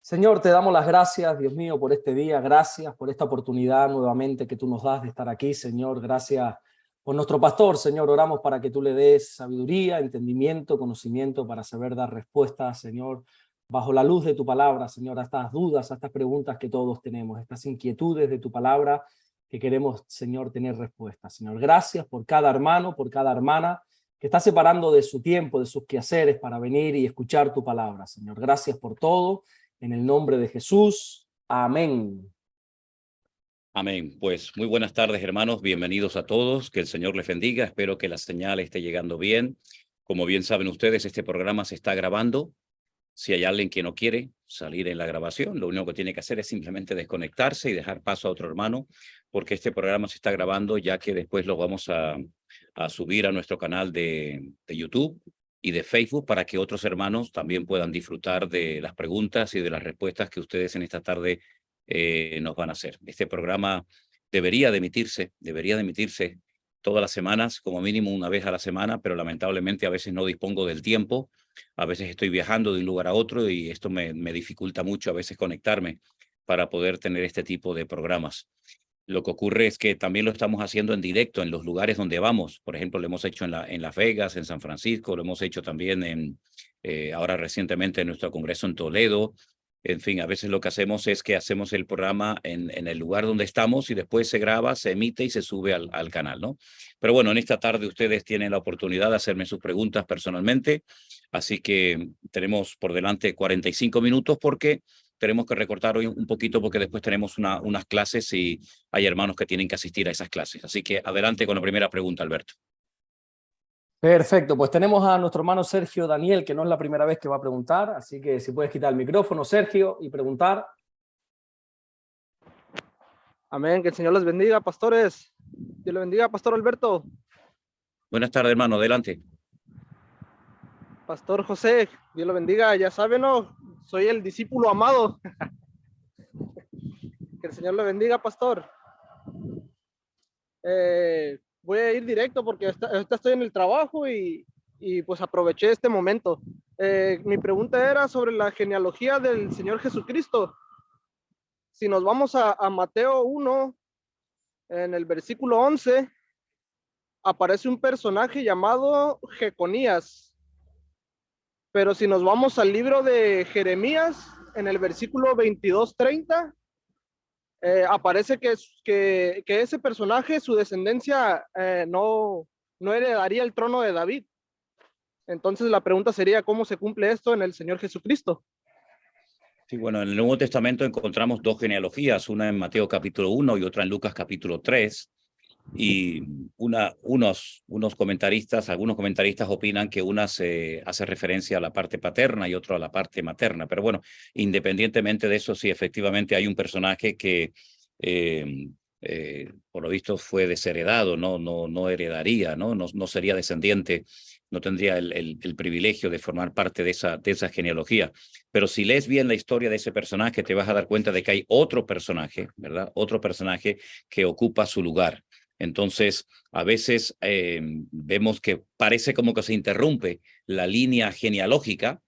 Señor, te damos las gracias, Dios mío, por este día. Gracias por esta oportunidad nuevamente que tú nos das de estar aquí, Señor. Gracias por nuestro pastor, Señor. Oramos para que tú le des sabiduría, entendimiento, conocimiento para saber dar respuestas, Señor, bajo la luz de tu palabra, Señor, a estas dudas, a estas preguntas que todos tenemos, estas inquietudes de tu palabra que queremos, Señor, tener respuestas. Señor, gracias por cada hermano, por cada hermana que está separando de su tiempo, de sus quehaceres para venir y escuchar tu palabra, Señor. Gracias por todo. En el nombre de Jesús. Amén. Amén. Pues muy buenas tardes, hermanos. Bienvenidos a todos. Que el Señor les bendiga. Espero que la señal esté llegando bien. Como bien saben ustedes, este programa se está grabando. Si hay alguien que no quiere salir en la grabación, lo único que tiene que hacer es simplemente desconectarse y dejar paso a otro hermano, porque este programa se está grabando, ya que después lo vamos a subir a nuestro canal de YouTube y de Facebook para que otros hermanos también puedan disfrutar de las preguntas y de las respuestas que ustedes en esta tarde nos van a hacer. Este programa debería de emitirse todas las semanas, como mínimo una vez a la semana, pero lamentablemente a veces no dispongo del tiempo. A veces estoy viajando de un lugar a otro y esto me dificulta mucho a veces conectarme para poder tener este tipo de programas. Lo que ocurre es que también lo estamos haciendo en directo en los lugares donde vamos. Por ejemplo, lo hemos hecho en Las Vegas, en San Francisco, lo hemos hecho también ahora recientemente en nuestro congreso en Toledo. En fin, a veces lo que hacemos es que hacemos el programa en el lugar donde estamos y después se graba, se emite y se sube al canal, ¿no? Pero bueno, en esta tarde ustedes tienen la oportunidad de hacerme sus preguntas personalmente, así que tenemos por delante 45 minutos porque tenemos que recortar hoy un poquito porque después tenemos unas clases y hay hermanos que tienen que asistir a esas clases. Así que adelante con la primera pregunta, Alberto. Perfecto, pues tenemos a nuestro hermano Sergio Daniel, que no es la primera vez que va a preguntar, así que si puedes quitar el micrófono, Sergio, y preguntar. Amén, que el Señor les bendiga, pastores. Dios le bendiga, Pastor Alberto. Buenas tardes, hermano, adelante. Pastor José, Dios lo bendiga, ya saben, ¿no? Soy el discípulo amado. Que el Señor le bendiga, pastor. Voy a ir directo porque ahorita estoy en el trabajo y pues aproveché este momento. Mi pregunta era sobre la genealogía del Señor Jesucristo. Si nos vamos a Mateo 1, en el versículo 11, aparece un personaje llamado Jeconías. Pero si nos vamos al libro de Jeremías, en el versículo 22-30, aparece que ese personaje, su descendencia, no heredaría el trono de David. Entonces la pregunta sería, ¿cómo se cumple esto en el Señor Jesucristo? Sí, bueno, en el Nuevo Testamento encontramos dos genealogías, una en Mateo capítulo 1 y otra en Lucas capítulo 3. Y algunos comentaristas opinan que una se hace referencia a la parte paterna y otro a la parte materna. Pero bueno, independientemente de eso, sí, efectivamente hay un personaje que por lo visto fue desheredado, no heredaría, no sería descendiente, no tendría el privilegio de formar parte de esa genealogía. Pero si lees bien la historia de ese personaje, te vas a dar cuenta de que hay otro personaje, ¿verdad? Otro personaje que ocupa su lugar. Entonces, a veces vemos que parece como que se interrumpe la línea genealógica,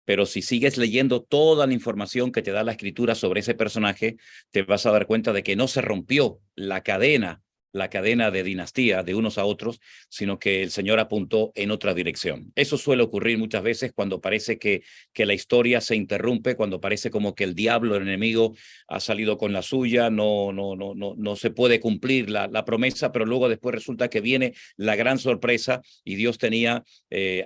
pero si sigues leyendo toda la información que te da la escritura sobre ese personaje, te vas a dar cuenta de que no se rompió la cadena de dinastía de unos a otros, sino que el Señor apuntó en otra dirección. Eso suele ocurrir muchas veces cuando parece que la historia se interrumpe, cuando parece como que el diablo, el enemigo, ha salido con la suya, no se puede cumplir la promesa, pero luego después resulta que viene la gran sorpresa y Dios tenía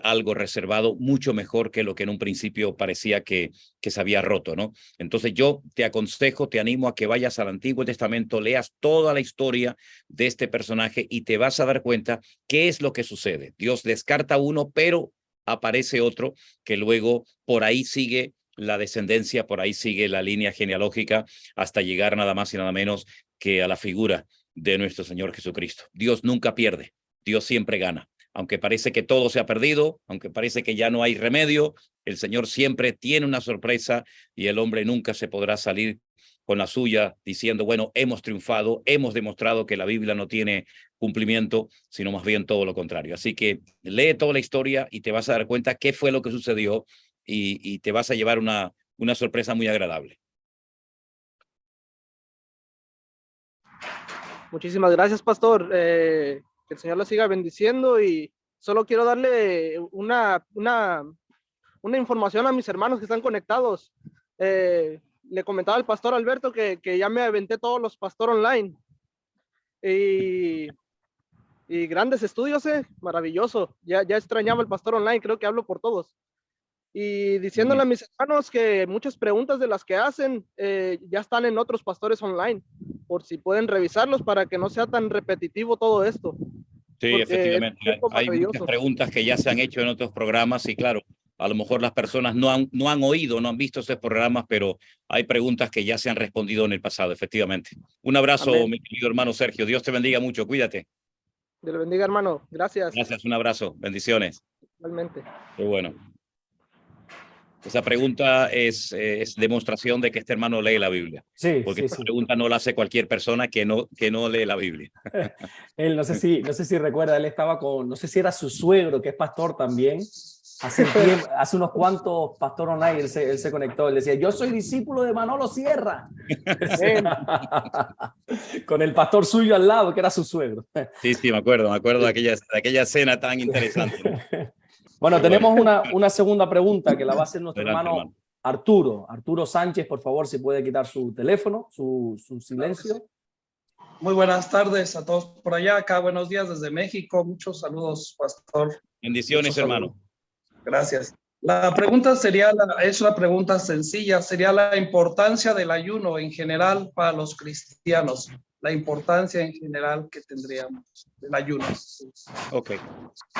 algo reservado mucho mejor que lo que en un principio parecía que se había roto, ¿no? Entonces yo te aconsejo, te animo a que vayas al Antiguo Testamento, leas toda la historia de este personaje y te vas a dar cuenta qué es lo que sucede. Dios descarta uno, pero aparece otro que luego por ahí sigue la descendencia, por ahí sigue la línea genealógica hasta llegar nada más y nada menos que a la figura de nuestro Señor Jesucristo. Dios nunca pierde, Dios siempre gana. Aunque parece que todo se ha perdido, aunque parece que ya no hay remedio, el Señor siempre tiene una sorpresa y el hombre nunca se podrá salir con la suya diciendo, bueno, hemos triunfado, hemos demostrado que la Biblia no tiene cumplimiento, sino más bien todo lo contrario. Así que lee toda la historia y te vas a dar cuenta qué fue lo que sucedió y te vas a llevar una una sorpresa muy agradable. Muchísimas gracias, pastor. Que el Señor lo siga bendiciendo, y solo quiero darle una información a mis hermanos que están conectados. Le comentaba al pastor Alberto que ya me aventé todos los pastor online, y grandes estudios, maravilloso. Ya extrañaba el pastor online, creo que hablo por todos. Y diciéndole a mis hermanos que muchas preguntas de las que hacen ya están en otros pastores online, por si pueden revisarlos para que no sea tan repetitivo todo esto. Sí, efectivamente. Hay muchas Maravilloso. preguntas que ya se han hecho en otros programas y claro, a lo mejor las personas no han oído, no han visto esos programas, pero hay preguntas que ya se han respondido en el pasado, efectivamente. Un abrazo, Amén. mi querido hermano Sergio. Dios te bendiga mucho. Cuídate. Dios le bendiga, hermano. Gracias. Gracias, un abrazo. Bendiciones. Realmente. Qué bueno. Esa pregunta es demostración de que este hermano lee la Biblia. Sí, Porque sí, esta sí. pregunta no la hace cualquier persona que no lee la Biblia. Él, no sé si recuerda, él estaba con, no sé si era su suegro, que es pastor también. Hace unos cuantos pastor online, él se conectó, él decía, yo soy discípulo de Manolo Sierra. Con el pastor suyo al lado, que era su suegro. Sí, me acuerdo de aquella escena tan interesante, ¿no? Bueno, tenemos una segunda pregunta que la va a hacer nuestro Adelante, hermano Arturo Sánchez. Por favor, si puede quitar su teléfono, su silencio. Muy buenas tardes a todos por allá. Acá, buenos días desde México. Muchos saludos, pastor. Bendiciones, hermano. Gracias. La pregunta es una pregunta sencilla, sería la importancia del ayuno en general para los cristianos, la importancia en general que tendríamos del ayuno. Ok.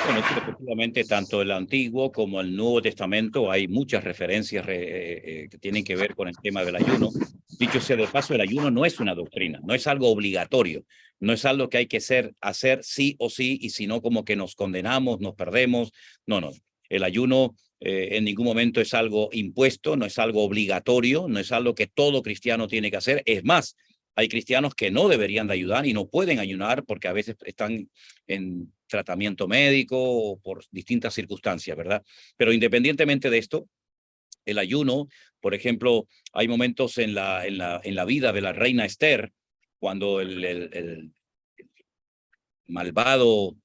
Bueno, sí, efectivamente, tanto el Antiguo como el Nuevo Testamento hay muchas referencias que tienen que ver con el tema del ayuno. Dicho sea de paso, el ayuno no es una doctrina, no es algo obligatorio, no es algo que hay que hacer sí o sí, y si no como que nos condenamos, nos perdemos. No. El ayuno en ningún momento es algo impuesto, no es algo obligatorio, no es algo que todo cristiano tiene que hacer. Es más, hay cristianos que no deberían de ayudar y no pueden ayunar porque a veces están en tratamiento médico o por distintas circunstancias, ¿verdad? Pero independientemente de esto, el ayuno, por ejemplo, hay momentos en la vida de la reina Esther, cuando el malvado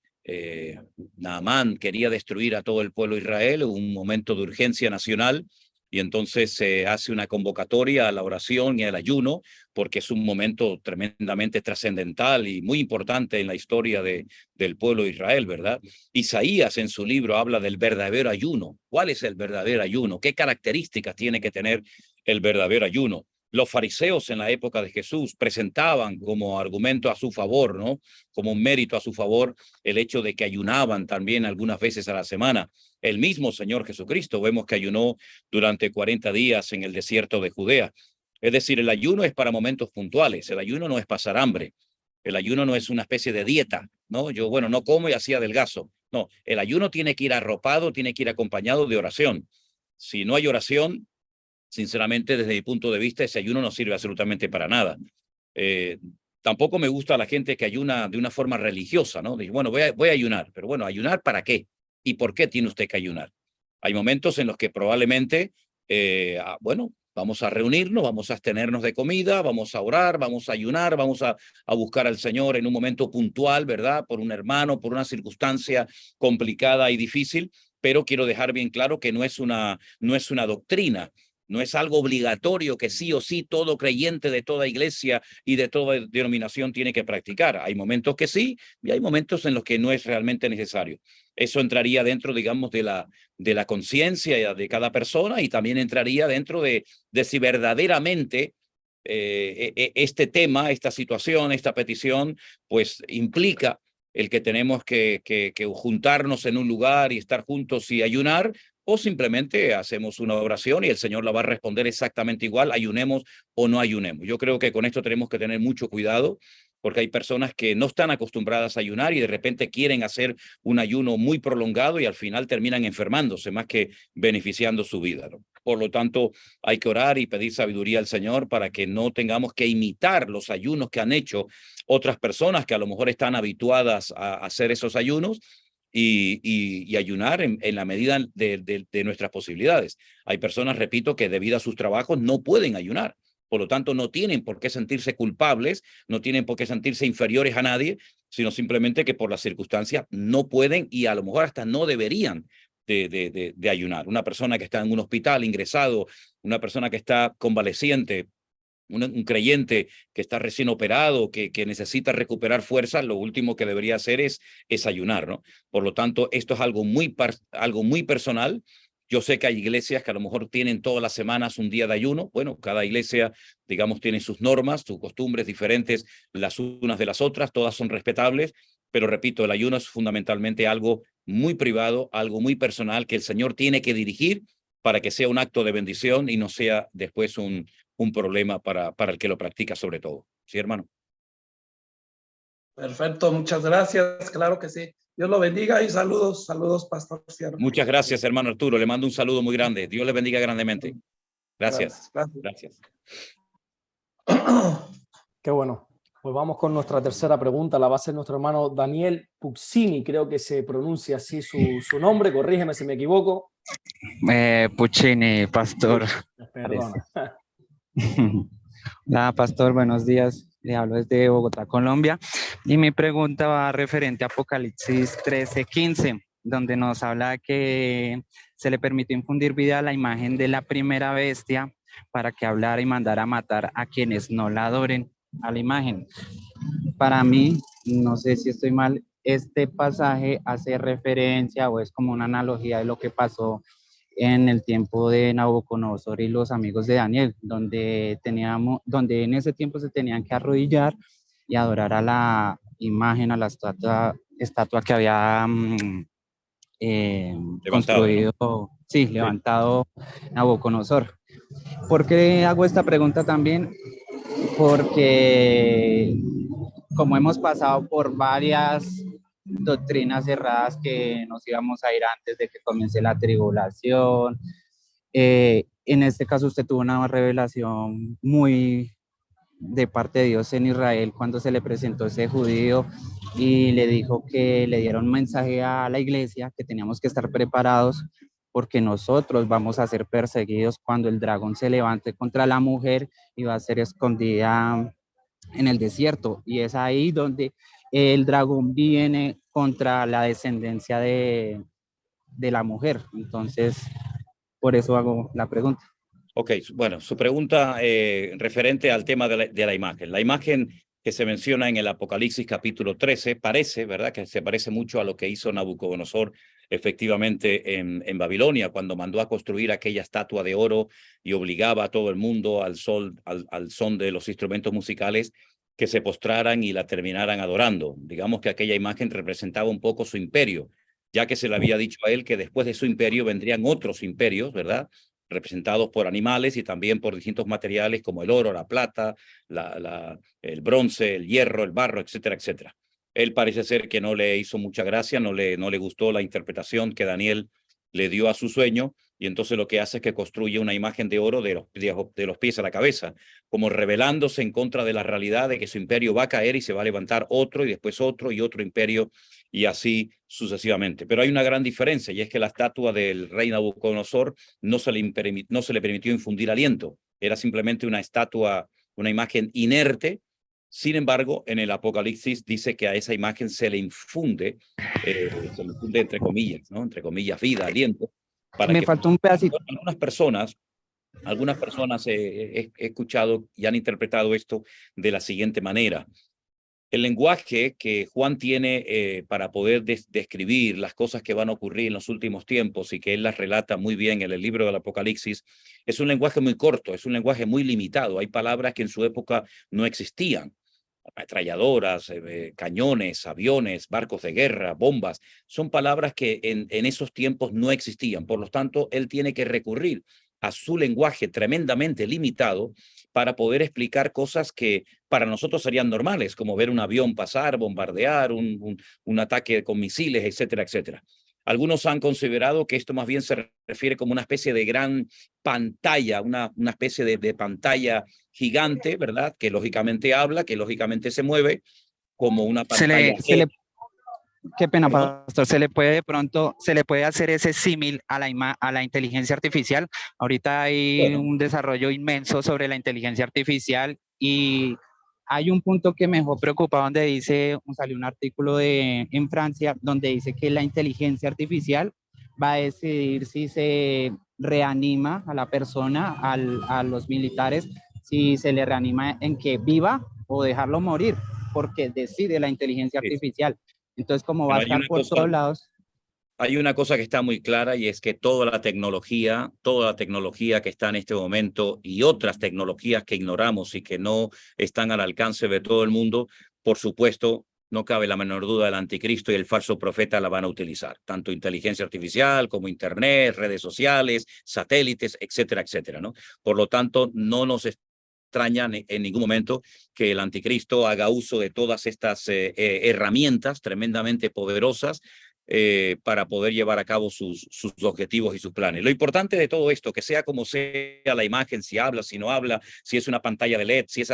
Naamán quería destruir a todo el pueblo de Israel, un momento de urgencia nacional, y entonces se hace una convocatoria a la oración y al ayuno, porque es un momento tremendamente trascendental y muy importante en la historia del pueblo de Israel, ¿verdad? Isaías en su libro habla del verdadero ayuno. ¿Cuál es el verdadero ayuno? ¿Qué características tiene que tener el verdadero ayuno? Los fariseos en la época de Jesús presentaban como argumento a su favor, ¿no? Como un mérito a su favor el hecho de que ayunaban también algunas veces a la semana. El mismo Señor Jesucristo vemos que ayunó durante 40 días en el desierto de Judea. Es decir, el ayuno es para momentos puntuales, el ayuno no es pasar hambre, el ayuno no es una especie de dieta, ¿no? Yo, bueno, no como y así adelgazo. No, el ayuno tiene que ir arropado, tiene que ir acompañado de oración. Si no hay oración, sinceramente, desde mi punto de vista, ese ayuno no sirve absolutamente para nada. Tampoco me gusta la gente que ayuna de una forma religiosa, ¿no? Dice, bueno, voy a ayunar, pero bueno, ¿ayunar para qué? ¿Y por qué tiene usted que ayunar? Hay momentos en los que probablemente, bueno, vamos a reunirnos, vamos a abstenernos de comida, vamos a orar, vamos a ayunar, vamos a buscar al Señor en un momento puntual, ¿verdad? Por un hermano, por una circunstancia complicada y difícil, pero quiero dejar bien claro que no es una doctrina. No es algo obligatorio que sí o sí todo creyente de toda iglesia y de toda denominación tiene que practicar. Hay momentos que sí y hay momentos en los que no es realmente necesario. Eso entraría dentro, digamos, de la conciencia de cada persona y también entraría dentro de si verdaderamente este tema, esta situación, esta petición, pues implica el que tenemos que juntarnos en un lugar y estar juntos y ayunar, o simplemente hacemos una oración y el Señor la va a responder exactamente igual, ayunemos o no ayunemos. Yo creo que con esto tenemos que tener mucho cuidado, porque hay personas que no están acostumbradas a ayunar y de repente quieren hacer un ayuno muy prolongado y al final terminan enfermándose más que beneficiando su vida, ¿no? Por lo tanto, hay que orar y pedir sabiduría al Señor para que no tengamos que imitar los ayunos que han hecho otras personas que a lo mejor están habituadas a hacer esos ayunos, y ayunar en la medida de nuestras posibilidades. Hay personas, repito, que debido a sus trabajos no pueden ayunar. Por lo tanto, no tienen por qué sentirse culpables, no tienen por qué sentirse inferiores a nadie, sino simplemente que por las circunstancias no pueden y a lo mejor hasta no deberían de ayunar. Una persona que está en un hospital ingresado, una persona que está convaleciente, un creyente que está recién operado, que necesita recuperar fuerzas, lo último que debería hacer es ayunar, ¿no? Por lo tanto, esto es algo muy personal. Yo sé que hay iglesias que a lo mejor tienen todas las semanas un día de ayuno. Bueno, cada iglesia, digamos, tiene sus normas, sus costumbres diferentes las unas de las otras, todas son respetables, pero repito, el ayuno es fundamentalmente algo muy privado, algo muy personal que el Señor tiene que dirigir para que sea un acto de bendición y no sea después un problema para el que lo practica sobre todo. ¿Sí, hermano? Perfecto, muchas gracias, claro que sí. Dios lo bendiga y saludos, Pastor Sierra. Muchas gracias, hermano Arturo. Le mando un saludo muy grande. Dios le bendiga grandemente. Gracias. Gracias. Qué bueno. Pues vamos con nuestra tercera pregunta. La va a hacer nuestro hermano Daniel Puccini, creo que se pronuncia así su nombre. Corrígeme si me equivoco. Puccini, pastor. Perdona. Hola, pastor, buenos días. Le hablo desde Bogotá, Colombia. Y mi pregunta va referente a Apocalipsis 13:15, donde nos habla que se le permitió infundir vida a la imagen de la primera bestia para que hablara y mandara a matar a quienes no la adoren a la imagen. Para mí, no sé si estoy mal, este pasaje hace referencia o es como una analogía de lo que pasó en el tiempo de Nabucodonosor y los amigos de Daniel, donde en ese tiempo se tenían que arrodillar y adorar a la imagen, a la estatua que había construido, ¿no? Sí, levantado Nabucodonosor. ¿Por qué hago esta pregunta también? Porque como hemos pasado por varias doctrinas erradas que nos íbamos a ir antes de que comience la tribulación, en este caso usted tuvo una revelación muy de parte de Dios en Israel cuando se le presentó ese judío y le dijo que le dieron un mensaje a la iglesia que teníamos que estar preparados porque nosotros vamos a ser perseguidos cuando el dragón se levante contra la mujer y va a ser escondida en el desierto. Y es ahí donde el dragón viene contra la descendencia de la mujer. Entonces, por eso hago la pregunta. Ok, bueno, su pregunta referente al tema de la imagen. La imagen que se menciona en el Apocalipsis capítulo 13 parece, ¿verdad? Que se parece mucho a lo que hizo Nabucodonosor efectivamente en Babilonia, cuando mandó a construir aquella estatua de oro y obligaba a todo el mundo al son de los instrumentos musicales que se postraran y la terminaran adorando. Digamos que aquella imagen representaba un poco su imperio, ya que se le había dicho a él que después de su imperio vendrían otros imperios, ¿verdad? Representados por animales y también por distintos materiales como el oro, la plata, el bronce, el hierro, el barro, etcétera, etcétera. Él parece ser que no le hizo mucha gracia, no le gustó la interpretación que Daniel le dio a su sueño, y entonces lo que hace es que construye una imagen de oro de los pies a la cabeza, como revelándose en contra de la realidad de que su imperio va a caer y se va a levantar otro y después otro y otro imperio, y así sucesivamente. Pero hay una gran diferencia, y es que la estatua del rey Nabucodonosor no se le permitió infundir aliento, era simplemente una estatua, una imagen inerte. Sin embargo, en el Apocalipsis dice que a esa imagen se le infunde entre comillas, ¿no? Entre comillas, vida, aliento. Me faltó un pedacito. Algunas personas he escuchado y han interpretado esto de la siguiente manera. El lenguaje que Juan tiene para poder describir las cosas que van a ocurrir en los últimos tiempos y que él las relata muy bien en el libro del Apocalipsis, es un lenguaje muy corto, es un lenguaje muy limitado. Hay palabras que en su época no existían. Ametralladoras, cañones, aviones, barcos de guerra, bombas, son palabras que en esos tiempos no existían. Por lo tanto, él tiene que recurrir a su lenguaje tremendamente limitado para poder explicar cosas que para nosotros serían normales, como ver un avión pasar, bombardear, un ataque con misiles, etcétera, etcétera. Algunos han considerado que esto más bien se refiere como una especie de gran pantalla, una especie de pantalla gigante, ¿verdad? Que lógicamente habla, que lógicamente se mueve como una pantalla. Qué pena, Perdón. pastor. Se le puede hacer ese símil a la inteligencia artificial. Ahorita hay Bueno, un desarrollo inmenso sobre la inteligencia artificial y hay un punto que me dejó preocupado donde dice, salió un artículo en Francia donde dice que la inteligencia artificial va a decidir si se reanima a la persona, a los militares, si se le reanima en que viva o dejarlo morir, porque decide la inteligencia sí. artificial. Entonces, como va a Bueno, estar por todos lados. hay una cosa que está muy clara y es que toda la tecnología que está en este momento y otras tecnologías que ignoramos y que no están al alcance de todo el mundo, por supuesto, no cabe la menor duda, el anticristo y el falso profeta la van a utilizar, tanto inteligencia artificial como internet, redes sociales, satélites, etcétera, etcétera, ¿no? Por lo tanto, no nos extraña en ningún momento que el anticristo haga uso de todas estas herramientas tremendamente poderosas para poder llevar a cabo sus objetivos y sus planes. Lo importante de todo esto, que sea como sea la imagen, si habla, si no habla, si es una pantalla de LED, si es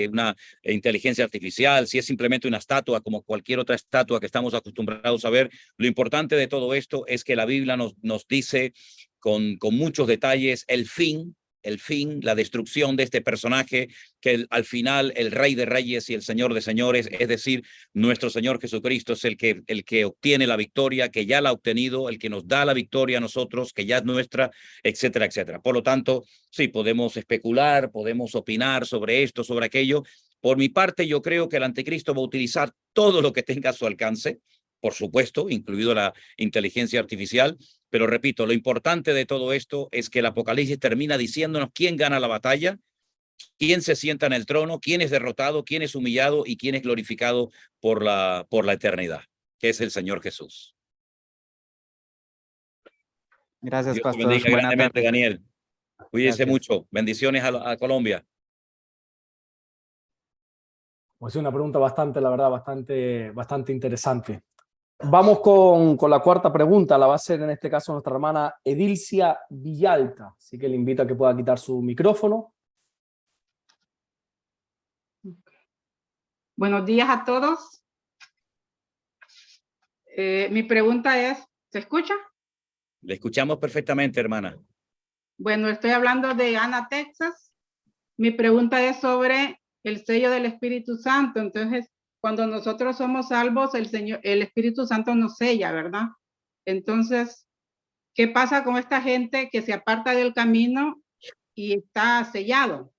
una inteligencia artificial, si es simplemente una estatua como cualquier otra estatua que estamos acostumbrados a ver, lo importante de todo esto es que la Biblia nos dice con muchos detalles el fin, la destrucción de este personaje, que al final el Rey de Reyes y el Señor de Señores, es decir, nuestro Señor Jesucristo es el que obtiene la victoria, que ya la ha obtenido, el que nos da la victoria a nosotros, que ya es nuestra, etcétera, etcétera. Por lo tanto, sí, podemos especular, podemos opinar sobre esto, sobre aquello. Por mi parte, yo creo que el anticristo va a utilizar todo lo que tenga a su alcance, por supuesto, incluido la inteligencia artificial, pero repito, lo importante de todo esto es que el Apocalipsis termina diciéndonos quién gana la batalla, quién se sienta en el trono, quién es derrotado, quién es humillado y quién es glorificado por la eternidad, que es el Señor Jesús. Gracias, Dios te pastor. bendiga Buena grandemente, tarde. Daniel. Cuídense Gracias. mucho. Bendiciones a Colombia. Pues una pregunta bastante, la verdad, bastante interesante. Vamos con la cuarta pregunta, la va a hacer en este caso nuestra hermana Edilcia Villalta, así que le invito a que pueda quitar su micrófono. Buenos días a todos. Mi pregunta es, ¿se escucha? Le escuchamos perfectamente, hermana. Bueno, estoy hablando de Ana, Texas. Mi pregunta es sobre el sello del Espíritu Santo. Entonces, cuando nosotros somos salvos, el Espíritu Santo nos sella, ¿verdad? Entonces, ¿qué pasa con esta gente que se aparta del camino y está sellado?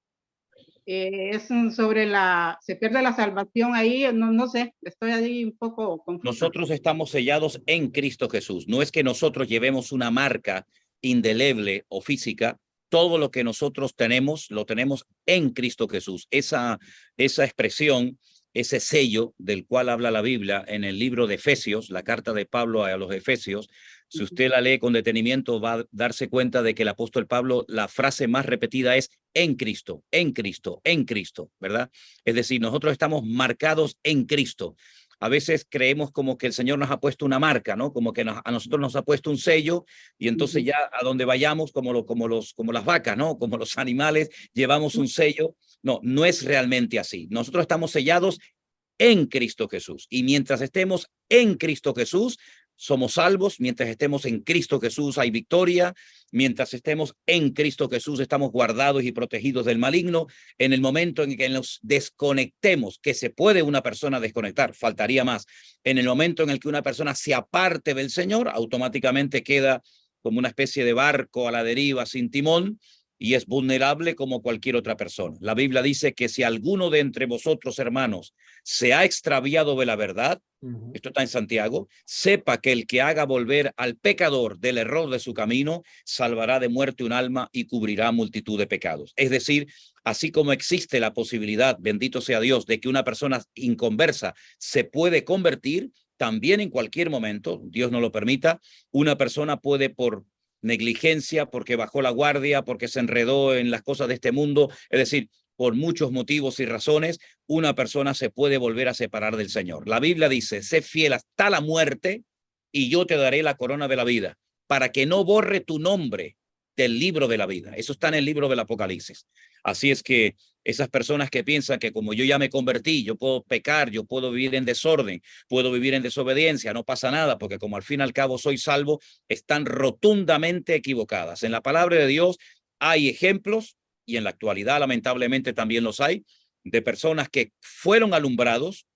Se pierde la salvación ahí, no sé, estoy ahí un poco confusa. Nosotros estamos sellados en Cristo Jesús. No es que nosotros llevemos una marca indeleble o física. Todo lo que nosotros tenemos, lo tenemos en Cristo Jesús. Esa expresión, ese sello del cual habla la Biblia en el libro de Efesios, la carta de Pablo a los Efesios, si usted la lee con detenimiento, va a darse cuenta de que el apóstol Pablo, la frase más repetida es en Cristo, en Cristo, en Cristo, ¿verdad? Es decir, nosotros estamos marcados en Cristo. A veces creemos como que el Señor nos ha puesto una marca, ¿no? Como que a nosotros nos ha puesto un sello y entonces ya a donde vayamos, como las vacas, ¿no? Como los animales, llevamos un sello. No, no es realmente así. Nosotros estamos sellados en Cristo Jesús y mientras estemos en Cristo Jesús, somos salvos. Mientras estemos en Cristo Jesús hay victoria. Mientras estemos en Cristo Jesús estamos guardados y protegidos del maligno. En el momento en que nos desconectemos, que se puede una persona desconectar, faltaría más. En el momento en el que una persona se aparte del Señor, automáticamente queda como una especie de barco a la deriva sin timón y es vulnerable como cualquier otra persona. La Biblia dice que si alguno de entre vosotros, hermanos, se ha extraviado de la verdad, esto está en Santiago, sepa que el que haga volver al pecador del error de su camino, salvará de muerte un alma y cubrirá multitud de pecados. Es decir, así como existe la posibilidad, bendito sea Dios, de que una persona inconversa se puede convertir, también en cualquier momento, Dios no lo permita, una persona puede por negligencia, porque bajó la guardia, porque se enredó en las cosas de este mundo, es decir, por muchos motivos y razones, una persona se puede volver a separar del Señor. La Biblia dice, sé fiel hasta la muerte y yo te daré la corona de la vida, para que no borre tu nombre del libro de la vida. Eso está en el libro del Apocalipsis. Así es que esas personas que piensan que como yo ya me convertí, yo puedo pecar, yo puedo vivir en desorden, puedo vivir en desobediencia, no pasa nada, porque como al fin y al cabo soy salvo, están rotundamente equivocadas. En la palabra de Dios hay ejemplos, y en la actualidad lamentablemente también los hay, de personas que fueron alumbrados,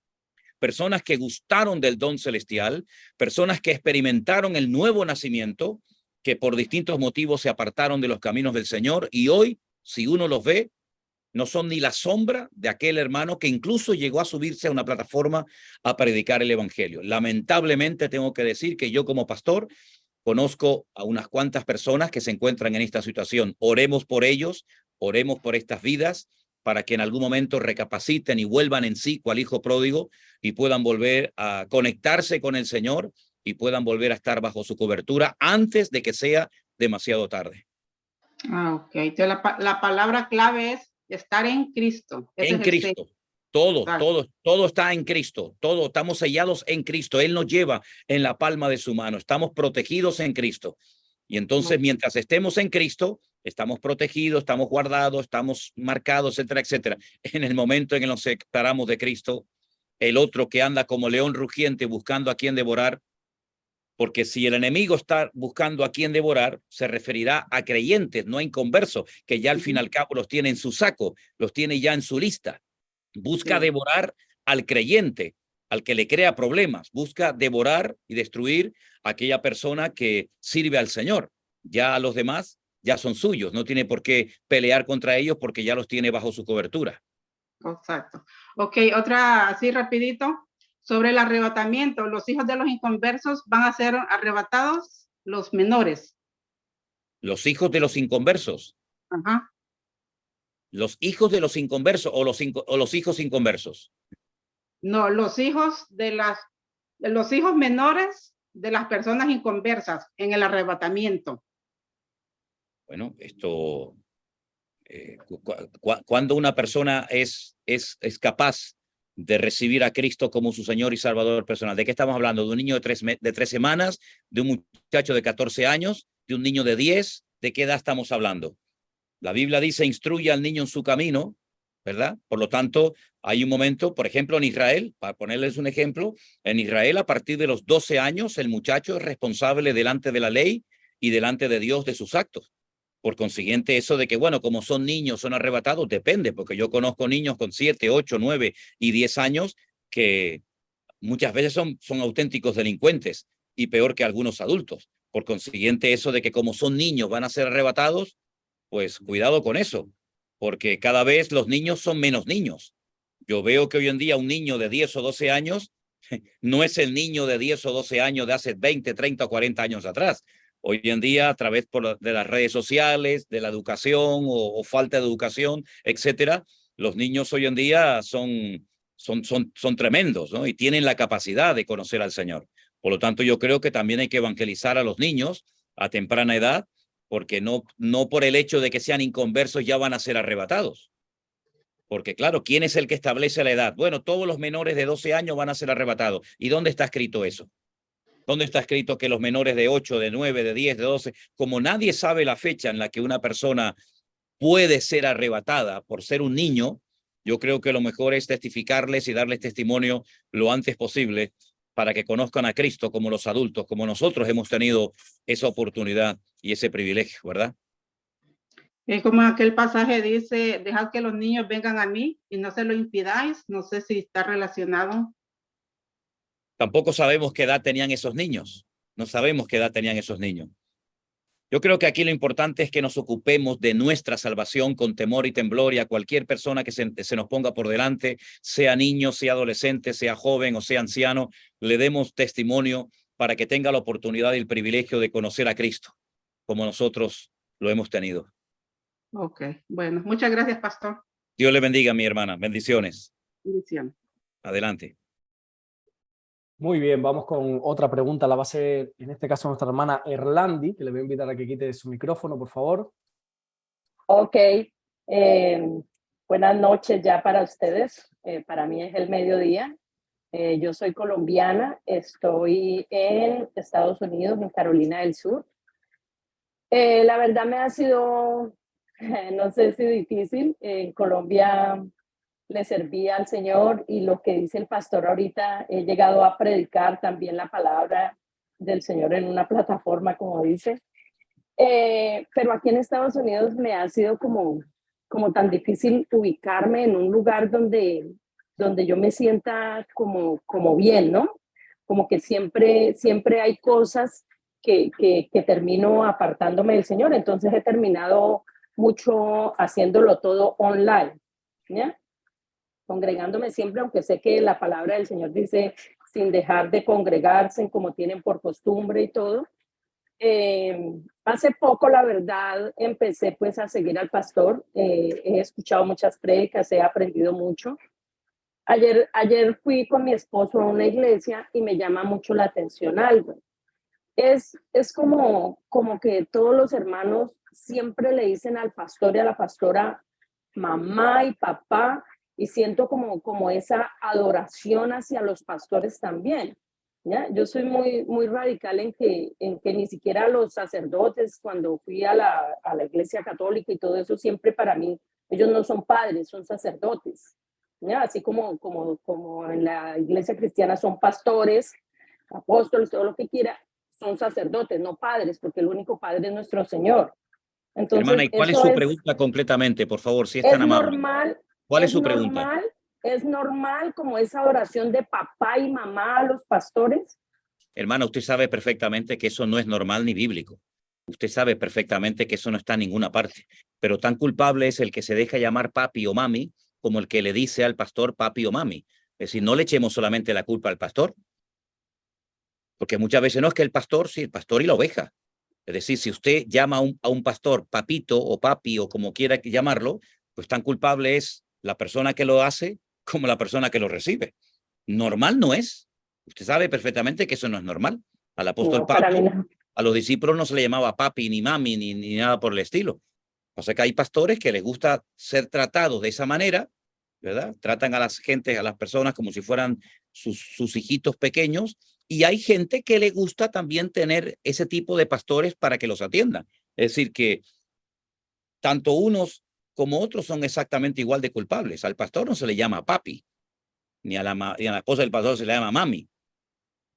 personas que gustaron del don celestial, personas que experimentaron el nuevo nacimiento, que por distintos motivos se apartaron de los caminos del Señor, y hoy, si uno los ve, no son ni la sombra de aquel hermano que incluso llegó a subirse a una plataforma a predicar el evangelio. Lamentablemente tengo que decir que yo como pastor conozco a unas cuantas personas que se encuentran en esta situación. Oremos por ellos, oremos por estas vidas, para que en algún momento recapaciten y vuelvan en sí cual hijo pródigo y puedan volver a conectarse con el Señor y puedan volver a estar bajo su cobertura antes de que sea demasiado tarde. Ok, entonces la palabra clave es estar en Cristo. Ese En es el Cristo. sello. Todo está en Cristo. Todo, estamos sellados en Cristo. Él nos lleva en la palma de su mano. Estamos protegidos en Cristo. Y entonces, mientras estemos en Cristo, estamos protegidos, estamos guardados, estamos marcados, etcétera, etcétera. En el momento en que nos separamos de Cristo, el otro que anda como león rugiente buscando a quien devorar, porque si el enemigo está buscando a quien devorar, se referirá a creyentes, no a inconversos, que ya al fin y al cabo los tiene en su saco, los tiene ya en su lista. Busca devorar al creyente, al que le crea problemas, busca devorar y destruir a aquella persona que sirve al Señor. Ya a los demás ya son suyos, no tiene por qué pelear contra ellos porque ya los tiene bajo su cobertura. Exacto. Ok, otra así rapidito. Sobre el arrebatamiento, los hijos de los inconversos van a ser arrebatados, los menores. Los hijos de los inconversos. Ajá. Los hijos de los inconversos o los hijos inconversos. No, los hijos los hijos menores de las personas inconversas en el arrebatamiento. Bueno, esto, cuando una persona es capaz de recibir a Cristo como su Señor y Salvador personal, ¿de qué estamos hablando? ¿De un niño de 3 semanas? ¿De un muchacho de 14 años? ¿De un niño de 10? ¿De qué edad estamos hablando? La Biblia dice, instruye al niño en su camino, ¿verdad? Por lo tanto, hay un momento, por ejemplo, en Israel, para ponerles un ejemplo, en Israel a partir de los 12 años, el muchacho es responsable delante de la ley y delante de Dios de sus actos. Por consiguiente, eso de que, bueno, como son niños, son arrebatados, depende, porque yo conozco niños con 7, 8, 9 y 10 años que muchas veces son auténticos delincuentes y peor que algunos adultos. Por consiguiente, eso de que como son niños van a ser arrebatados, pues cuidado con eso, porque cada vez los niños son menos niños. Yo veo que hoy en día un niño de 10 o 12 años no es el niño de 10 o 12 años de hace 20, 30 o 40 años atrás. Hoy en día, a través de las redes sociales, de la educación o falta de educación, etcétera, los niños hoy en día son tremendos, ¿no? Y tienen la capacidad de conocer al Señor. Por lo tanto, yo creo que también hay que evangelizar a los niños a temprana edad, porque no por el hecho de que sean inconversos ya van a ser arrebatados. Porque claro, ¿quién es el que establece la edad? Bueno, todos los menores de 12 años van a ser arrebatados. ¿Y dónde está escrito eso? ¿Dónde está escrito que los menores de 8, de 9, de 10, de 12, como nadie sabe la fecha en la que una persona puede ser arrebatada por ser un niño, yo creo que lo mejor es testificarles y darles testimonio lo antes posible para que conozcan a Cristo como los adultos, como nosotros hemos tenido esa oportunidad y ese privilegio, ¿verdad? Es como aquel pasaje dice, dejad que los niños vengan a mí y no se lo impidáis. No sé si está relacionado. Tampoco sabemos qué edad tenían esos niños. No sabemos qué edad tenían esos niños. Yo creo que aquí lo importante es que nos ocupemos de nuestra salvación con temor y temblor, y a cualquier persona que se nos ponga por delante, sea niño, sea adolescente, sea joven o sea anciano, le demos testimonio para que tenga la oportunidad y el privilegio de conocer a Cristo, como nosotros lo hemos tenido. Ok, bueno, muchas gracias, pastor. Dios le bendiga, mi hermana. Bendiciones. Bendiciones. Adelante. Muy bien, vamos con otra pregunta. La va a hacer, en este caso, nuestra hermana Erlandi, que le voy a invitar a que quite su micrófono, por favor. Ok, buenas noches ya para ustedes. Para mí es el mediodía. Yo soy colombiana, estoy en Estados Unidos, en Carolina del Sur. La verdad me ha sido, no sé si difícil. En Colombia le servía al Señor y lo que dice el pastor ahorita, he llegado a predicar también la palabra del Señor en una plataforma, como dice. Pero aquí en Estados Unidos me ha sido como tan difícil ubicarme en un lugar donde yo me sienta como bien, ¿no? Como que siempre hay cosas que termino apartándome del Señor. Entonces he terminado mucho haciéndolo todo online, ¿ya? Congregándome siempre, aunque sé que la palabra del Señor dice sin dejar de congregarse como tienen por costumbre y todo. Hace poco, la verdad, empecé pues a seguir al pastor. He escuchado muchas prédicas, he aprendido mucho. Ayer fui con mi esposo a una iglesia y me llama mucho la atención algo. Es como que todos los hermanos siempre le dicen al pastor y a la pastora mamá y papá, y siento como esa adoración hacia los pastores también. ¿Ya? Yo soy muy radical en que ni siquiera los sacerdotes, cuando fui a la iglesia católica y todo eso, siempre para mí, ellos no son padres, son sacerdotes. ¿Ya? Así como en la iglesia cristiana son pastores, apóstoles, todo lo que quiera, son sacerdotes, no padres, porque el único padre es nuestro Señor. Entonces, hermana, ¿y cuál es eso su pregunta completamente, por favor, si es tan amable? ¿Cuál es su pregunta? ¿Es normal como esa adoración de papá y mamá a los pastores? Hermana, usted sabe perfectamente que eso no es normal ni bíblico. Usted sabe perfectamente que eso no está en ninguna parte. Pero tan culpable es el que se deja llamar papi o mami como el que le dice al pastor papi o mami. Es decir, no le echemos solamente la culpa al pastor. Porque muchas veces no es que el pastor, sí, el pastor y la oveja. Es decir, si usted llama a un pastor papito o papi o como quiera que llamarlo, pues tan culpable es la persona que lo hace como la persona que lo recibe. Normal no es. Usted sabe perfectamente que eso no es normal. Al apóstol No, para mí Pablo, no. a los discípulos no se le llamaba papi, ni mami, ni nada por el estilo. O sea que hay pastores que les gusta ser tratados de esa manera, ¿verdad? Tratan a las gentes, a las personas como si fueran sus hijitos pequeños, y hay gente que le gusta también tener ese tipo de pastores para que los atiendan. Es decir, que tanto unos como otros son exactamente igual de culpables. Al pastor no se le llama papi, ni a la esposa del pastor se le llama mami.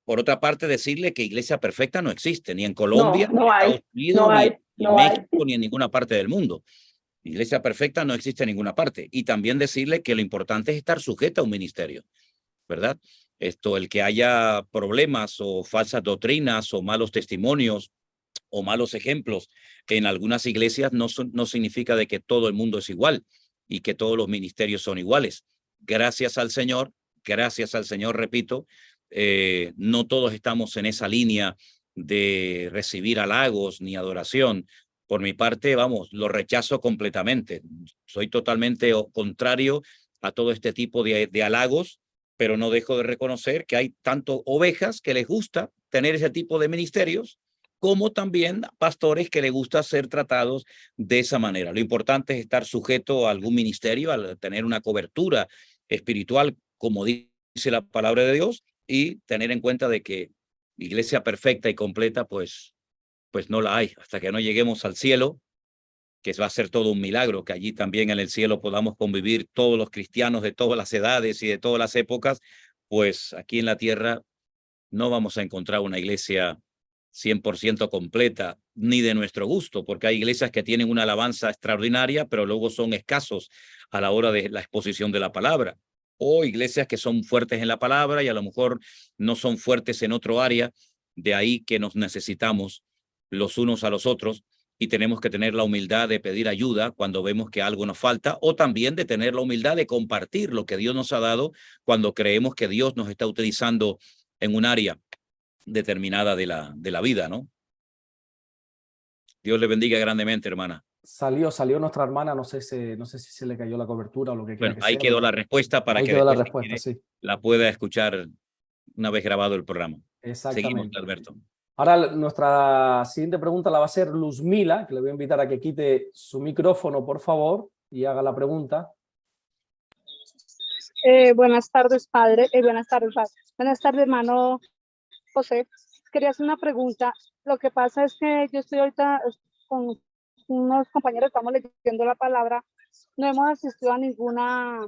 Por otra parte, decirle que iglesia perfecta no existe, ni en Colombia, ni No en hay, Estados Unidos, no ni hay, en no hay. México, ni en ninguna parte del mundo. Iglesia perfecta no existe en ninguna parte. Y también decirle que lo importante es estar sujeta a un ministerio, ¿verdad? El que haya problemas o falsas doctrinas o malos testimonios o malos ejemplos en algunas iglesias no significa de que todo el mundo es igual y que todos los ministerios son iguales. Gracias al Señor, repito, no todos estamos en esa línea de recibir halagos ni adoración. Por mi parte, vamos, lo rechazo completamente. Soy totalmente contrario a todo este tipo de halagos, pero no dejo de reconocer que hay tanto ovejas que les gusta tener ese tipo de ministerios, como también pastores que les gusta ser tratados de esa manera. Lo importante es estar sujeto a algún ministerio, al tener una cobertura espiritual, como dice la palabra de Dios, y tener en cuenta de que iglesia perfecta y completa, pues no la hay. Hasta que no lleguemos al cielo, que va a ser todo un milagro, que allí también en el cielo podamos convivir todos los cristianos de todas las edades y de todas las épocas, pues aquí en la tierra no vamos a encontrar una iglesia 100% completa, ni de nuestro gusto, porque hay iglesias que tienen una alabanza extraordinaria, pero luego son escasos a la hora de la exposición de la palabra. O iglesias que son fuertes en la palabra y a lo mejor no son fuertes en otro área. De ahí que nos necesitamos los unos a los otros y tenemos que tener la humildad de pedir ayuda cuando vemos que algo nos falta, o también de tener la humildad de compartir lo que Dios nos ha dado cuando creemos que Dios nos está utilizando en un área determinada de la vida, ¿no? Dios le bendiga grandemente, hermana. Salió nuestra hermana, no sé si se le cayó la cobertura o lo que quiera Bueno, que ahí sea. quedó la respuesta para Ahí que quedó la después respuesta, sí. la pueda escuchar una vez grabado el programa. Seguimos, Exactamente. Alberto. Ahora nuestra siguiente pregunta la va a hacer Luzmila, que le voy a invitar a que quite su micrófono, por favor, y haga la pregunta. Buenas tardes, padre. Buenas tardes, padre. Buenas tardes, hermano José. Quería hacer una pregunta. Lo que pasa es que yo estoy ahorita con unos compañeros estamos leyendo la palabra, no hemos asistido a ninguna,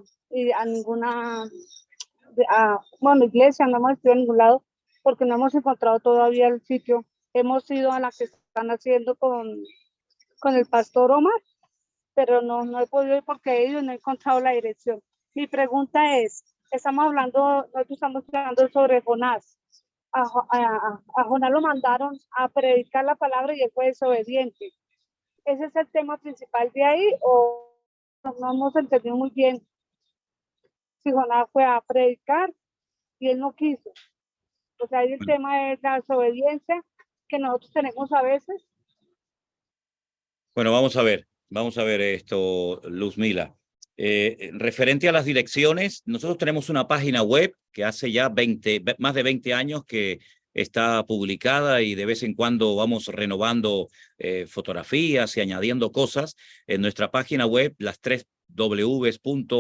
bueno, iglesia, no hemos asistido a ningún lado, porque no hemos encontrado todavía el sitio. Hemos ido a la que están haciendo con el pastor Omar, pero no he podido ir porque ellos no he encontrado la dirección. Mi pregunta es, nosotros estamos hablando sobre Jonás. A Jonás lo mandaron a predicar la palabra y él fue desobediente. ¿Ese es el tema principal de ahí o no hemos entendido muy bien si Jonás fue a predicar y él no quiso? O sea, el tema es la desobediencia que nosotros tenemos a veces. Bueno, vamos a ver esto, Luzmila. Referente a las direcciones, nosotros tenemos una página web que hace ya más de 20 años que está publicada y de vez en cuando vamos renovando fotografías y añadiendo cosas. En nuestra página web, las 3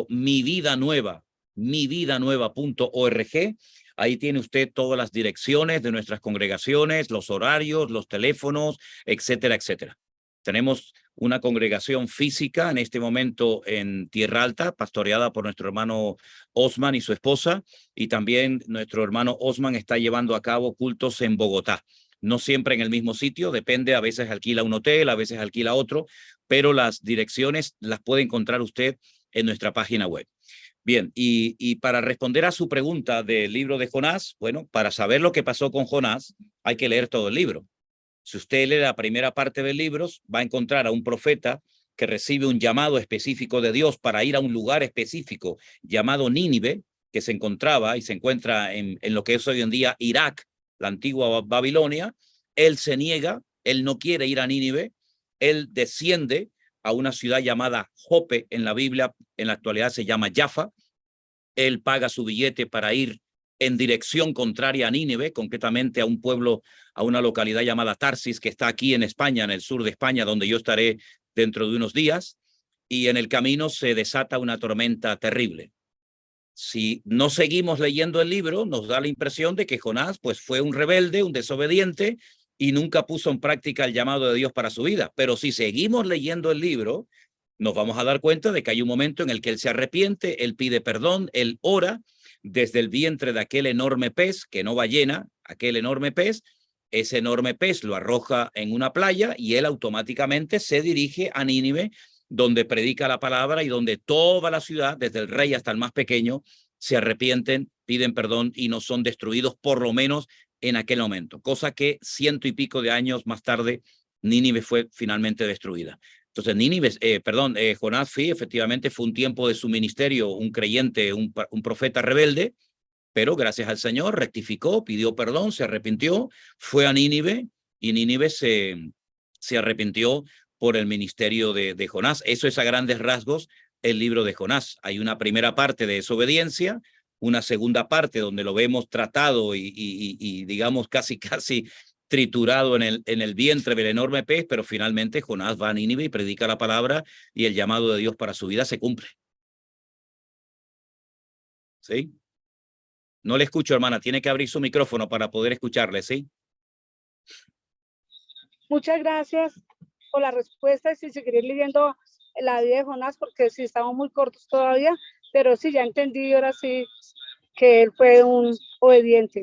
mividanueva.org. Ahí tiene usted todas las direcciones de nuestras congregaciones, los horarios, los teléfonos, etcétera, etcétera. Tenemos una congregación física en este momento en Tierra Alta, pastoreada por nuestro hermano Osman y su esposa, y también nuestro hermano Osman está llevando a cabo cultos en Bogotá. No siempre en el mismo sitio, depende, a veces alquila un hotel, a veces alquila otro, pero las direcciones las puede encontrar usted en nuestra página web. Bien, y para responder a su pregunta del libro de Jonás, bueno, para saber lo que pasó con Jonás, hay que leer todo el libro. Si usted lee la primera parte del libro, va a encontrar a un profeta que recibe un llamado específico de Dios para ir a un lugar específico llamado Nínive, que se encontraba y se encuentra en lo que es hoy en día Irak, la antigua Babilonia. Él se niega, él no quiere ir a Nínive, él desciende a una ciudad llamada Jope, en la Biblia, en la actualidad se llama Jaffa. Él paga su billete para ir en dirección contraria a Nínive, concretamente a un pueblo, a una localidad llamada Tarsis, que está aquí en España, en el sur de España, donde yo estaré dentro de unos días, y en el camino se desata una tormenta terrible. Si no seguimos leyendo el libro, nos da la impresión de que Jonás pues, fue un rebelde, un desobediente, y nunca puso en práctica el llamado de Dios para su vida. Pero si seguimos leyendo el libro, nos vamos a dar cuenta de que hay un momento en el que él se arrepiente, él pide perdón, él ora desde el vientre de aquel enorme pez, que no ballena, aquel enorme pez. Ese enorme pez lo arroja en una playa y él automáticamente se dirige a Nínive, donde predica la palabra y donde toda la ciudad, desde el rey hasta el más pequeño, se arrepienten, piden perdón y no son destruidos, por lo menos en aquel momento. Cosa que 100 y pico de años más tarde, Nínive fue finalmente destruida. Entonces, Jonás efectivamente fue un tiempo de su ministerio, un creyente, un profeta rebelde, pero gracias al Señor rectificó, pidió perdón, se arrepintió, fue a Nínive y Nínive se arrepintió por el ministerio de Jonás. Eso es a grandes rasgos el libro de Jonás. Hay una primera parte de desobediencia, una segunda parte donde lo vemos tratado y digamos casi triturado en el vientre del enorme pez, pero finalmente Jonás va a Nínive y predica la palabra y el llamado de Dios para su vida se cumple. ¿Sí? No le escucho, hermana. Tiene que abrir su micrófono para poder escucharle, ¿sí? Muchas gracias por la respuesta y si seguiré leyendo la vida de Jonás porque sí estamos muy cortos todavía, pero sí ya entendí ahora sí que él fue un obediente.